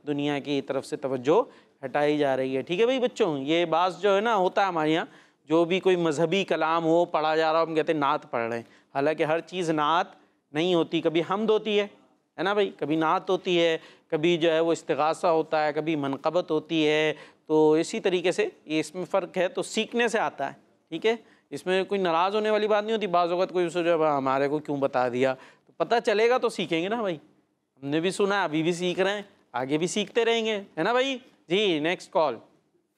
दुनिया की तरफ से तवज्जो हटाई जा रही है। ठीक है भाई बच्चों, ये बात जो है ना होता है हमारे यहाँ, जो भी कोई मजहबी कलाम हो पढ़ा जा रहा हो, हम कहते हैं नात पढ़ रहे हैं। हालांकि हर चीज़ नात नहीं होती, कभी हमद होती है ना भाई, कभी नात होती है, कभी जो है वो इस्तिगासा होता है, कभी मनक़बत होती है। तो इसी तरीके से ये इसमें फ़र्क है, तो सीखने से आता है। ठीक है, इसमें कोई नाराज़ होने वाली बात नहीं होती। बाज़ वक़्त कोई सोचे हमारे को क्यों बता दिया, तो पता चलेगा तो सीखेंगे ना भाई। हमने भी सुना, अभी भी सीख रहे हैं, आगे भी सीखते रहेंगे, है ना भाई। जी नेक्स्ट कॉल।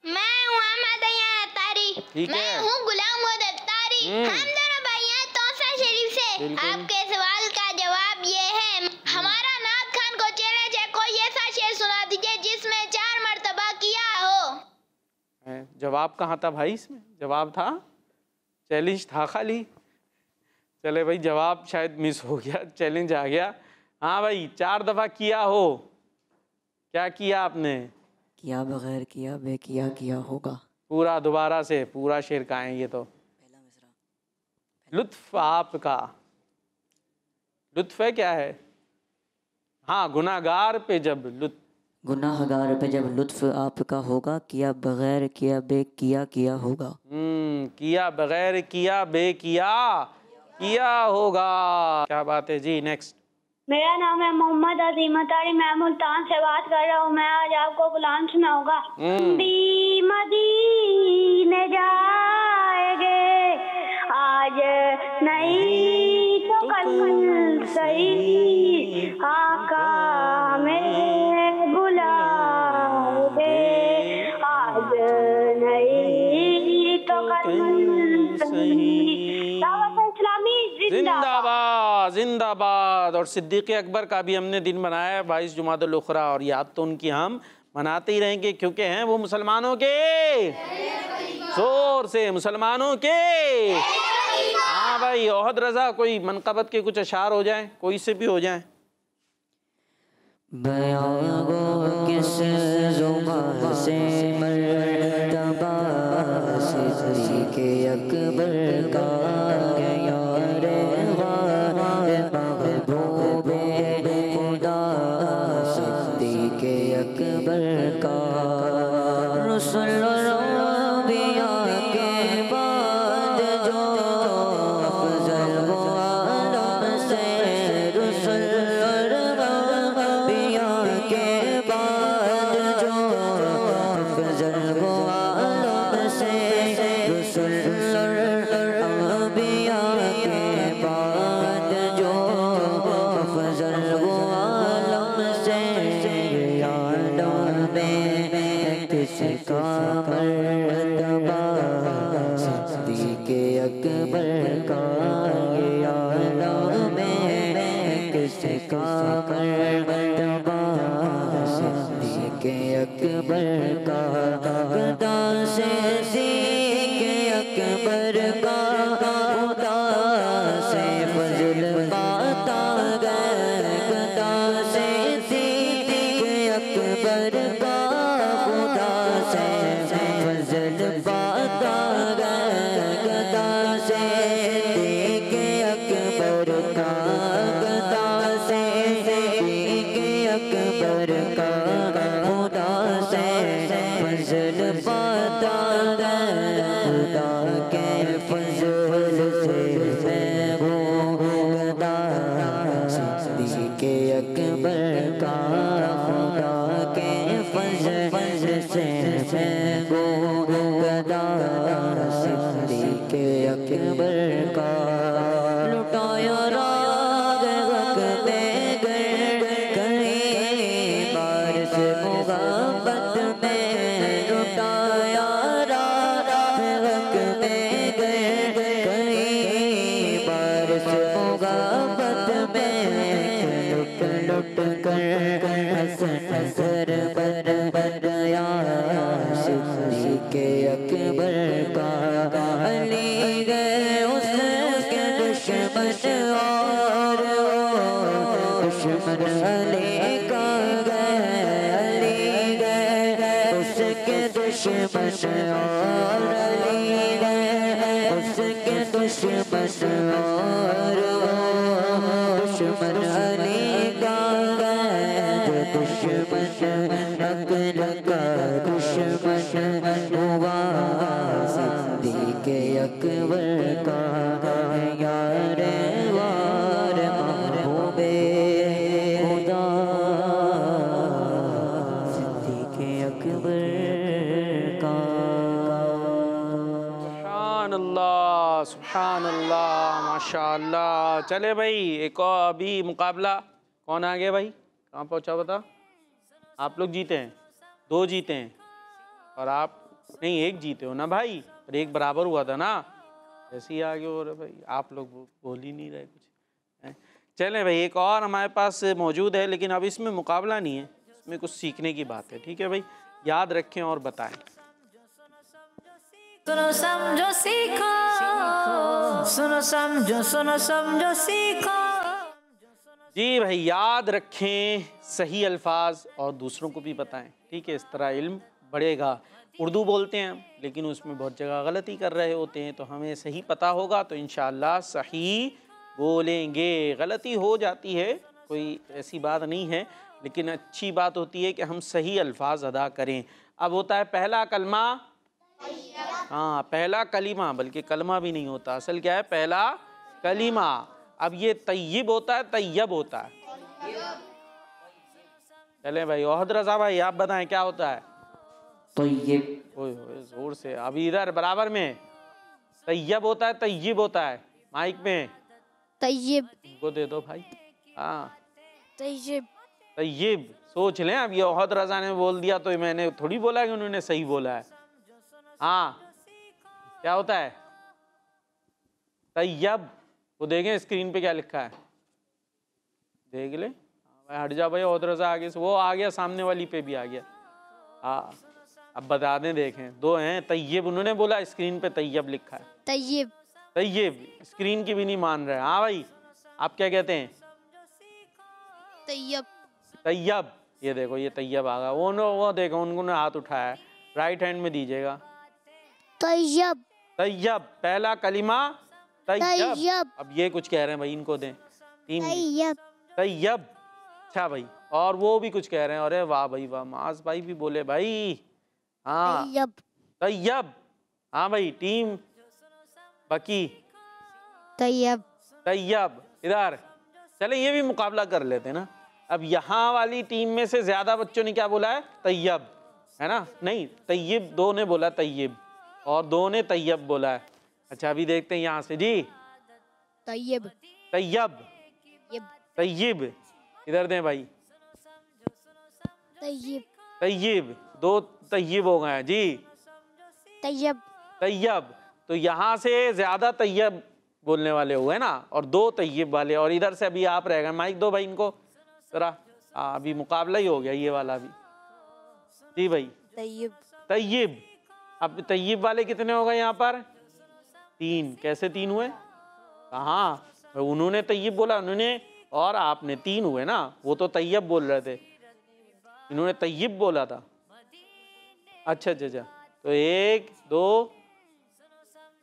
मैं हूँ अहमद अयान अत्तारी। मैं हूँ गुलाम मोहम्मद अत्तारी। हम दोनों भाई हैं तौसा शरीफ से। आपके सवाल का जवाब ये है, हमारा नात खान को चैलेंज है, कोई ऐसा शेर सुना दीजिए जिसमें 4 मर्तबा किया हो। जवाब कहाँ था भाई? इसमें जवाब था, चैलेंज था खाली। चले भाई, जवाब शायद मिस हो गया, चैलेंज आ गया। हाँ भाई, 4 दफ़ा किया हो। क्या किया आपने? किया बगैर किया बे किया होगा। पूरा दोबारा से पूरा शेर का है ये तो। पहला मिसरा। लुत्फ आपका, लुत्फ है क्या है? हाँ, गुनाहगार पे जब गुनाहगार पे जब लुत्फ आपका होगा, किया बगैर किया बे किया होगा। किया बगैर किया बे किया होगा। क्या बात है जी। नेक्स्ट। मेरा नाम है मोहम्मद अजीम अतारी, मैं मुल्तान से बात कर रहा हूँ। मैं आज आपको कलाम सुनाऊंगा। भी मदीने जाएंगे आज नहीं तो कल सही, आका में बुलाएंगे आज नहीं तो कल सही। जिंदाबाद जिंदाबाद। और सिद्दीक़ अकबर का भी हमने दिन मनाया है 22 जुमादुल उखरा, और याद तो उनकी हम मनाते ही रहेंगे, क्योंकि हैं वो मुसलमानों के जोर से, मुसलमानों के। हाँ भाई, ओहद रजा, कोई मनक़बत के कुछ अशार हो जाए, कोई से भी हो जाए। किस ज़ुबान से मर्तबा सिद्दीक़ अकबर का अकबर का खुदा से फजल पाता है। सिद्दीक़े अकबर का खुदा के फज़ल से मैं गदा सिद्दीक़े अकबर का लुटाया राग वक़्त में कहीं बारिश मुहब्बत में लुटाया राग वक़्त में कहीं बारिश मुहब्बत में लुट कर नज़र बरया सिद्दीक़े अकबर का अली गए उसके दुश्मन और दुश्मन अली का गए अली गए उसके दुश्मन और अली गए उसके दुश्मन और दुश्मन अली का गए जो दुश्मन अकबर का दुश्मन हुआ सिद्दीक़े अकबर का यार वार महबूबे खुदा सिद्दीक़े अकबर का। सुभान अल्लाह, सुभान अल्लाह, माशाअल्लाह। चले भाई एक और अभी मुकाबला। कौन आ गया भाई? कहाँ पहुँचा बता? आप लोग जीते हैं, 2 जीते हैं और आप नहीं 1 जीते हो ना भाई, और 1 बराबर हुआ था ना, ऐसे ही आगे हो रहे भाई। आप लोग बोल ही नहीं रहे कुछ। चलें भाई एक और हमारे पास मौजूद है, लेकिन अब इसमें मुकाबला नहीं है, इसमें कुछ सीखने की बात है। ठीक है भाई, याद रखें और बताएं। सुनो समझो सीखो, सुनो समझो सीखो। जी भाई याद रखें सही अल्फाज और दूसरों को भी बताएं। ठीक है, इस तरह इल्म बढ़ेगा। उर्दू बोलते हैं लेकिन उसमें बहुत जगह गलती कर रहे होते हैं, तो हमें सही पता होगा तो इंशाअल्लाह सही बोलेंगे। गलती हो जाती है, कोई ऐसी बात नहीं है, लेकिन अच्छी बात होती है कि हम सही अल्फाज अदा करें। अब होता है पहला कलमा, हाँ पहला कलीमा, बल्कि कलमा भी नहीं होता, असल क्या है पहला कलीमा। अब ये तय्यब होता है तय्यब होता है। चले भाई ओहद रज़ा भाई आप बताएं क्या होता है? तय्यब। ओए जोर से, अभी इधर बराबर में तय्यब होता है तय्यब होता है, माइक में तय्यब को दे दो भाई। हाँ तय्यब तय्यब, सोच लें। अब ये ओहद रज़ा ने बोल दिया तो मैंने थोड़ी बोला कि उन्होंने सही बोला है। हाँ क्या होता है तय्यब? वो देखें स्क्रीन पे क्या लिखा है, देख ले। हट जा भाई ओहद रज़ा आगे से, वो आ गया सामने वाली पे भी आ गया। हाँ अब बता दें, देखें 2 हैं तय्यब, उन्होंने बोला स्क्रीन पे तय्यब लिखा है। तय्यब तय्यब स्क्रीन की भी नहीं मान रहे। हाँ भाई आप क्या कहते हैं? तय्यब तय्यब, ये देखो ये तय्यब आ गया। वो देखो उन्होंने हाथ उठाया है, राइट हैंड में दीजिएगा। तय्यब तय्यब पहला कलिमा तय्यब। तय्यब। अब ये कुछ कह रहे हैं भाई, इनको दें टीम तय्यब तय्यब। अच्छा भाई, और वो भी कुछ कह रहे हैं। अरे वाह भाई वाह, माज भाई भी बोले भाई। हाँ तय्यब तय्यब। हाँ भाई टीम बाकी तय्यब तय्यब। इधर चले ये भी मुकाबला कर लेते हैं ना। अब यहाँ वाली टीम में से ज्यादा बच्चों ने क्या बोला है? तय्यब, है ना? नहीं तय्यब 2 ने बोला तय्यब और 2 ने तय्यब बोला है। अच्छा अभी देखते हैं यहाँ से जी। तय्यब तय्यब तय्यब, इधर दें भाई। तय्यब तय्यब 2 तय्यब हो गए जी। तय्यब तय्यब, तो यहाँ से ज्यादा तय्यब बोलने वाले हुए ना, और 2 तय्यब वाले, और इधर से अभी आप रह गए। माइक दो भाई इनको जरा। अभी मुकाबला ही हो गया ये वाला भी जी भाई। तय्यब तय्यब, अब तय्यब वाले कितने हो गए यहाँ पर? 3। कैसे 3 हुए? कहाँ, उन्होंने तय्यब बोला उन्होंने, और आपने 3 हुए ना। वो तो तय्यब बोल रहे थे, इन्होंने तय्यब बोला था। अच्छा अच्छा अच्छा, तो 1 2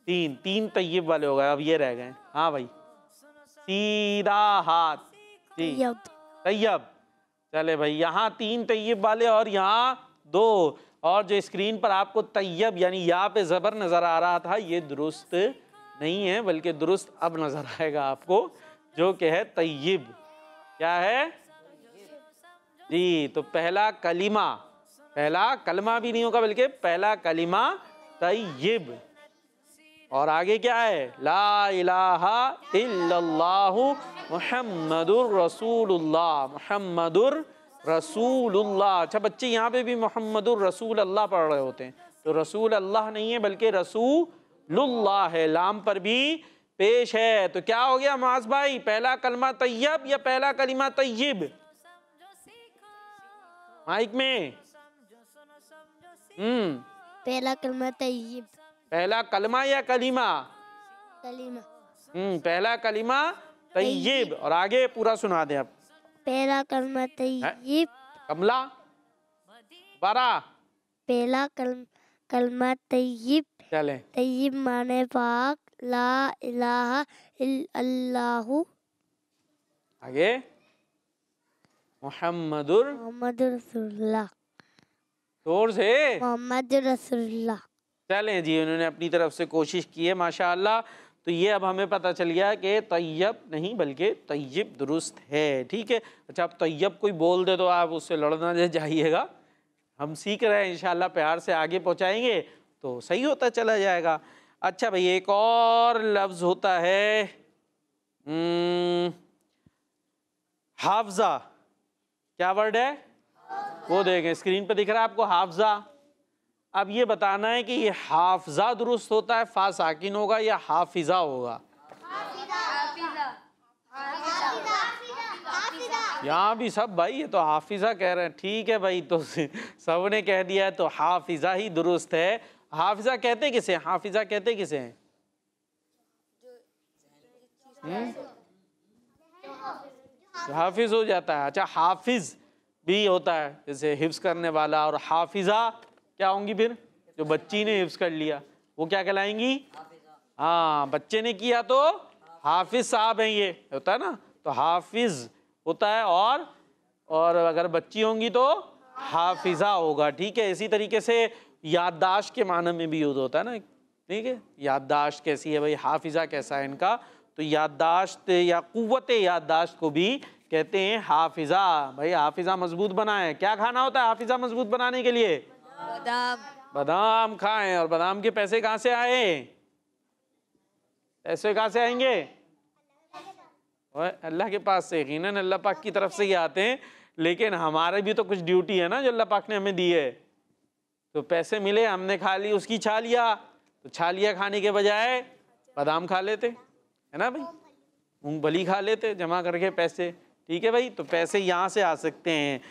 3 तय्यब वाले हो गए। अब ये रह गए। हाँ भाई सीधा हाथ जी तय्यब। चले भाई यहाँ 3 तय्यब वाले और यहाँ 2, और जो स्क्रीन पर आपको तय्यब यानी या पे ज़बर नज़र आ रहा था, ये दुरुस्त नहीं है, बल्कि दुरुस्त अब नज़र आएगा आपको। जो कि है तय्यब। क्या है जी? तो पहला कलमा भी नहीं होगा बल्कि पहला कलिमा तय्यब। और आगे क्या है? ला इलाहा इल्लल्लाहु मुहम्मदुर रसूलुल्लाह, मुहम्मदुर रसूलुल्लाह। अच्छा बच्चे यहाँ पे भी मुहम्मदुर रसूल अल्लाह पढ़ रहे होते हैं, तो रसूल अल्लाह नहीं है बल्कि रसूलुल्लाह है, लाम पर भी पेश है। तो क्या हो गया मास भाई? पहला कलमा तय्यब या पहला कलिमा तय्यब? माइक में पहला कलमा तय्यब। पहला कलमा या कलीमा? कलीमा। पहला कलिमा तय्यब। और आगे पूरा सुना दे आप। पहला कलमा तय्यब। कमला बारा। पहला कलमा तय्यब। चले। तय्यब माने पाक, ला इलाहा इल्लल्लाहु। आगे मुहम्मदुर रसूलुल्लाह। जोर से। मोहम्मद रसूलुल्लाह। चलें जी, उन्होंने अपनी तरफ से कोशिश की है माशाअल्लाह। तो ये अब हमें पता चल गया कि तय्यब नहीं बल्कि तय्यब दुरुस्त है। ठीक है। अच्छा अब तय्यब कोई बोल दे तो आप उससे लड़ना जाइएगा, हम सीख रहे हैं, इंशाअल्लाह प्यार से आगे पहुंचाएंगे तो सही होता चला जाएगा। अच्छा भाई एक और लफ्ज़ होता है हाफजा। क्या वर्ड है वो देखें स्क्रीन पे दिख रहा है आपको, हाफजा। अब ये बताना है कि ये हाफजा दुरुस्त होता है, फा साकिन होगा या हाफिजा होगा? यहाँ भी सब भाई ये तो हाफिजा कह रहे हैं। ठीक है भाई, तो सब ने कह दिया है तो हाफिजा ही दुरुस्त है। हाफिजा कहते किसे? हाफिजा कहते किसे हैं? हाफिज हो जाता है। अच्छा हाफिज भी होता है जैसे हिफ्स करने वाला, और हाफिजा क्या होंगी फिर? जो बच्ची ने हिफ्स कर लिया वो क्या कहलाएंगी? हाँ बच्चे ने किया तो हाफिज साहब हैं, ये होता है ना, तो हाफिज होता है। और अगर बच्ची होंगी तो हाफिजा होगा। ठीक है। इसी तरीके से याददाश्त के माने में भी यूज होता है ना। ठीक है, याददाश्त कैसी है भाई, हाफिजा कैसा है इनका, तो याददाश्त या कुव्वत याददाश्त को भी कहते हैं हाफिजा। भाई हाफिजा मजबूत बनाएं। क्या खाना होता है हाफिजा मजबूत बनाने के लिए? बादाम खाएं। और बादाम के पैसे कहाँ से आए? पैसे कहाँ से आएंगे? अल्लाह के पास से। यकीनन अल्लाह पाक की तरफ से ही आते हैं, लेकिन हमारे भी तो कुछ ड्यूटी है ना जो अल्लाह पाक ने हमें दी है। तो पैसे मिले, हमने खा ली उसकी छालिया, तो छालिया खाने के बजाय बादाम खा लेते, है ना भाई, मूंगफली खा लेते जमा करके पैसे। ठीक है भाई, तो पैसे यहाँ से आ सकते हैं।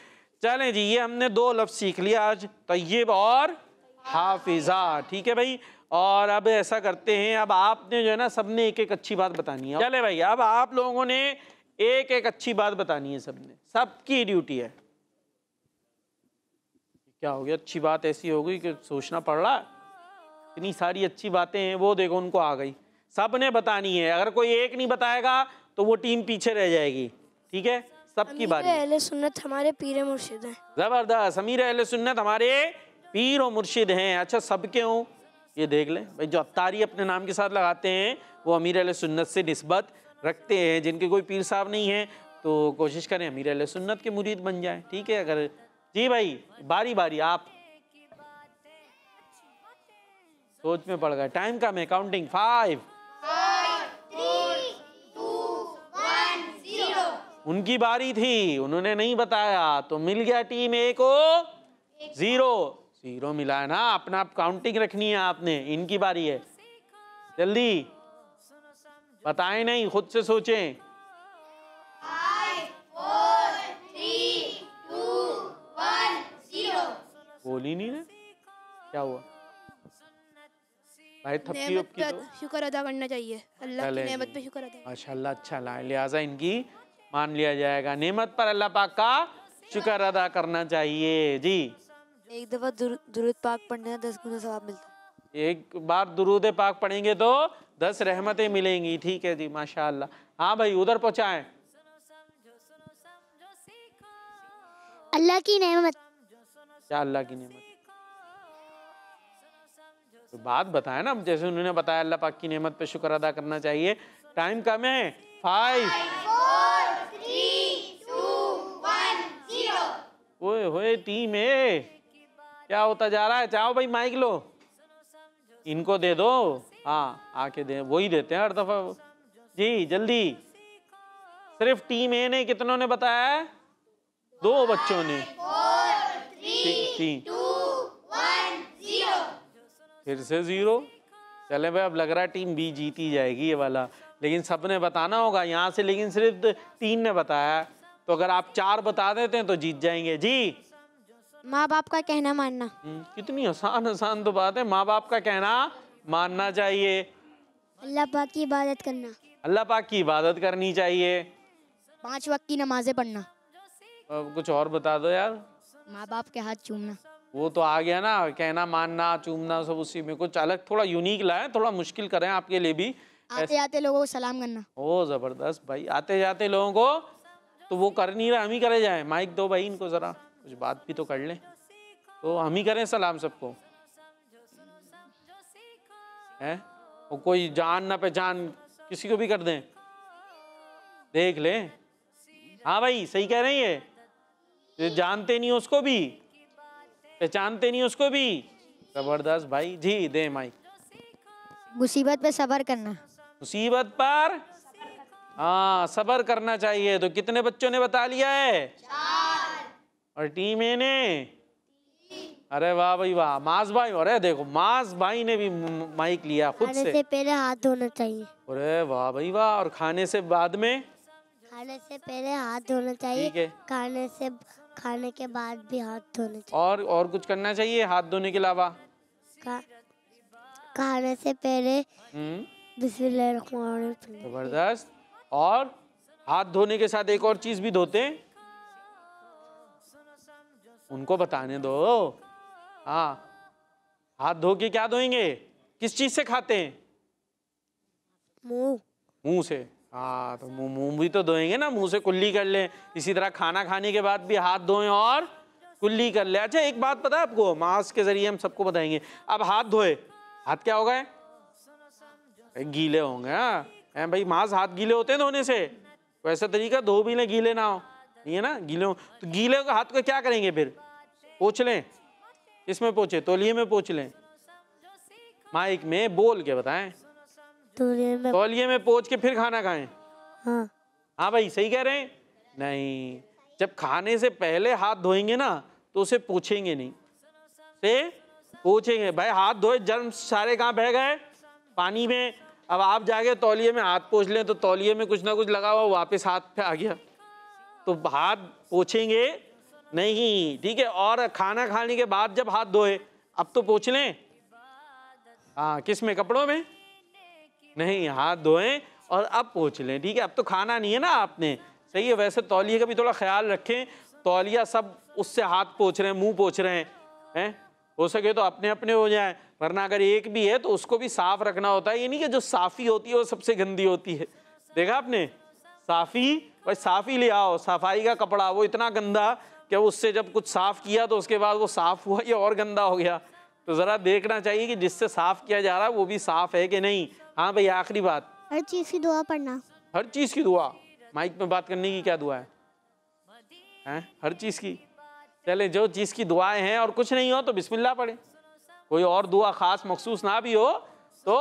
चलें जी, ये हमने दो लफ्ज़ सीख लिया आज, तय्यब और हाफिजा। ठीक है भाई, और अब ऐसा करते हैं, अब आपने जो है ना सबने एक एक अच्छी बात बतानी है। चले भाई, अब आप लोगों ने एक एक अच्छी बात बतानी है, सबने, सबकी ड्यूटी है। क्या हो गया? अच्छी बात ऐसी हो गई कि सोचना पड़ रहा है। इतनी सारी अच्छी बातें हैं, वो देखो उनको आ गई, सबने बतानी है। अगर कोई एक नहीं बताएगा तो वो टीम पीछे रह जाएगी। ठीक है, सबकी बारी। अहले सुन्नत हमारे पीर मुर्शिद हैं। जबरदस्त, अमीर अहले सुन्नत हमारे पीर और मुर्शिद हैं। अच्छा सबके हों, ये देख लें भाई, जो अत्तारी अपने नाम के साथ लगाते हैं वो अमीर अहले सुन्नत से निस्बत रखते हैं। जिनके कोई पीर साहब नहीं है तो कोशिश करें अमीर अहले सुन्नत के मुरीद बन जाएं। ठीक है, अगर जी भाई बारी बारी आप सोच में पड़ गए, टाइम कम है, काउंटिंग 5 4 3 2 1 0। उनकी बारी थी, उन्होंने नहीं बताया तो मिल गया टीम ए को 0 मिला है ना। अपना आप काउंटिंग रखनी है आपने। इनकी बारी है, जल्दी बताएं नहीं, खुद से सोचें। 5 4 3 2 1 0। बोल ही नहीं रहे, क्या हुआ भाई? थप्पी उपकी तो शुक्र अदा करना चाहिए, अल्लाह की नेमत पे शुक्र अदा। माशाल्लाह, अच्छा लिहाजा इनकी मान लिया जाएगा। नेमत पर अल्लाह पाक का शुक्र अदा करना चाहिए। जी, एक दफा दुरूद पाक पढ़ने का 10 गुना सवाब मिलता है। एक बार दुरूद पाक पढ़ेंगे तो 10 रहमतें मिलेंगी। ठीक है जी, माशाल्लाह। हाँ भाई, उधर पहुंचाएं। अल्लाह की नेमत। क्या अल्लाह की नेमत? तो बात बताया ना, जैसे उन्होंने बताया अल्लाह पाक की नेमत पे शुक्र अदा करना चाहिए। टाइम कम है, 5 होए टीम ए, क्या होता जा रहा है? चाहो भाई माइक लो, इनको दे दो। हाँ आके दे, वही देते हैं हर दफा जी। जल्दी, सिर्फ टीम ए ने कितनों ने बताया है? 2 बच्चों ने। 3 2 1 0। फिर से 0। चले भाई, अब लग रहा है टीम बी जीती जाएगी ये वाला, लेकिन सबने बताना होगा यहाँ से। लेकिन सिर्फ 3 ने बताया, तो अगर आप 4 बता देते हैं तो जीत जाएंगे जी। माँ बाप का कहना मानना। कितनी आसान तो बात है, माँ बाप का कहना मानना चाहिए। अल्लाह पाक की इबादत करना। अल्लाह पाक की इबादत करनी चाहिए। 5 वक्त की नमाजें पढ़ना। अब कुछ और बता दो यार। माँ बाप के हाथ चूमना। वो तो आ गया ना, कहना मानना चूमना सब उसी में। कुछ अलग थोड़ा यूनिक लाए, थोड़ा मुश्किल करें आपके लिए भी। आते जाते लोगों को सलाम करना। ओ जबरदस्त भाई, आते जाते लोगों को तो वो कर नहीं रहा, हम ही करे जाए। माइक दो भाई इनको, जरा कुछ बात भी तो कर लें, तो हम ही करें सलाम सबको है। वो कोई जान ना पहचान किसी को भी कर दें, देख ले। हाँ भाई सही कह रहे हैं, ये जानते नहीं उसको भी, पहचानते नहीं उसको भी। जबरदस्त भाई जी, दे माइक। मुसीबत पे सब्र करना। मुसीबत पर हाँ सब्र करना चाहिए। तो कितने बच्चों ने बता लिया है? 4। और टीम ए ने? अरे वाह भाई वाह, माज भाई। अरे देखो माज भाई ने भी माइक लिया खुद से। खाने से पहले हाथ धोना चाहिए। अरे वाह भाई वाह। और खाने से बाद में? खाने से पहले हाथ धोना चाहिए। ठीक है। खाने के बाद भी हाथ धोना चाहिए। और कुछ करना चाहिए हाथ धोने के अलावा? खाने से पहले बिस्मिल्लाहिर्रहमानिर्रहीम। जबरदस्त। और हाथ धोने के साथ एक और चीज भी धोते हैं, उनको बताने दो। हाँ, हाथ धो के क्या धोएंगे? किस चीज से खाते हैं? मुंह से। हाँ तो मुंह भी तो धोएंगे ना, मुंह से कुल्ली कर लें। इसी तरह खाना खाने के बाद भी हाथ धोएं और कुल्ली कर ले। अच्छा एक बात पता है आपको, मास्क के जरिए हम सबको बताएंगे। अब हाथ धोए, हाथ क्या हो गए? गीले होंगे। हाँ भाई, मास्क हाथ गीले होते हैं धोने से, वैसा तरीका धो भी लें गीले ना हो, नहीं है ना? गीले हो तो गीले हाथ को क्या करेंगे फिर? पोंछ लें। इसमें पोंछे? तौलिए में पोंछ लें। माइक में बोल के बताएं। तौलिए में पोंछ के फिर खाना खाएं। हाँ भाई सही कह रहे हैं। नहीं, जब खाने से पहले हाथ धोएंगे ना तो उसे पोंछेंगे नहीं, से पोंछेंगे। भाई हाथ धोए, जर्म सारे कहाँ बह गए? पानी में। अब आप जाके तौलिए में हाथ पोंछ लें तो तौलिए में कुछ ना कुछ लगा हुआ वापस हाथ पे आ गया, तो हाथ पोंछेंगे नहीं, ठीक है? और खाना खाने के बाद जब हाथ धोए, अब तो पोंछ लें। हाँ, किस में? कपड़ों में नहीं, हाथ धोएं और अब पोंछ लें, ठीक है? अब तो खाना नहीं है ना आपने, सही है? वैसे तौलिए का भी थोड़ा ख्याल रखें। तौलिया सब उससे हाथ पोंछ रहे हैं, मुंह पोंछ रहे हैं, हो सके तो अपने अपने हो जाए, वरना अगर एक भी है तो उसको भी साफ रखना होता है। ये नहीं कि जो साफ़ी होती है वो सबसे गंदी होती है। देखा आपने? साफ़ी, भाई साफ़ी ले आओ, सफाई का कपड़ा, वो इतना गंदा कि उससे जब कुछ साफ़ किया तो उसके बाद वो साफ़ हुआ या और गंदा हो गया। तो ज़रा देखना चाहिए कि जिससे साफ़ किया जा रहा है वो भी साफ़ है कि नहीं। हाँ भाई आखिरी बात, हर चीज़ की दुआ पढ़ना। हर चीज़ की दुआ? माइक में बात करने की क्या दुआ है? हर चीज़ की? चले, जो चीज़ की दुआएं हैं और कुछ नहीं हो तो बिस्मिल्लाह पढ़े। कोई और दुआ ख़ास मखसूस ना भी हो तो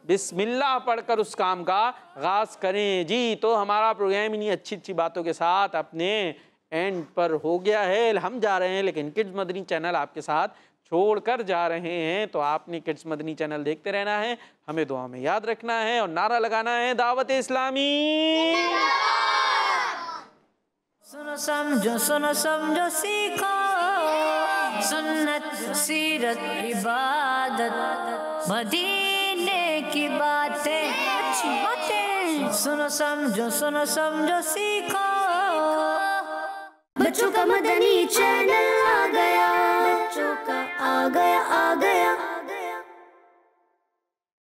बिस्मिल्लाह पढ़कर उस काम का आगाज़ करें जी। तो हमारा प्रोग्राम इन्हीं अच्छी अच्छी बातों के साथ अपने एंड पर हो गया है। हम जा रहे हैं, लेकिन किड्स मदनी चैनल आपके साथ छोड़कर जा रहे हैं। तो आपने किड्स मदनी चैनल देखते रहना है, हमें दुआ में याद रखना है और नारा लगाना है दावत इस्लामी। सुनो समझो सीखो, सुन्नत सीरत इबादत मदीने की बातें, अच्छी बातें। सुनो समझो सीखो। बच्चों का मदनी चैनल आ गया, बच्चों का आ गया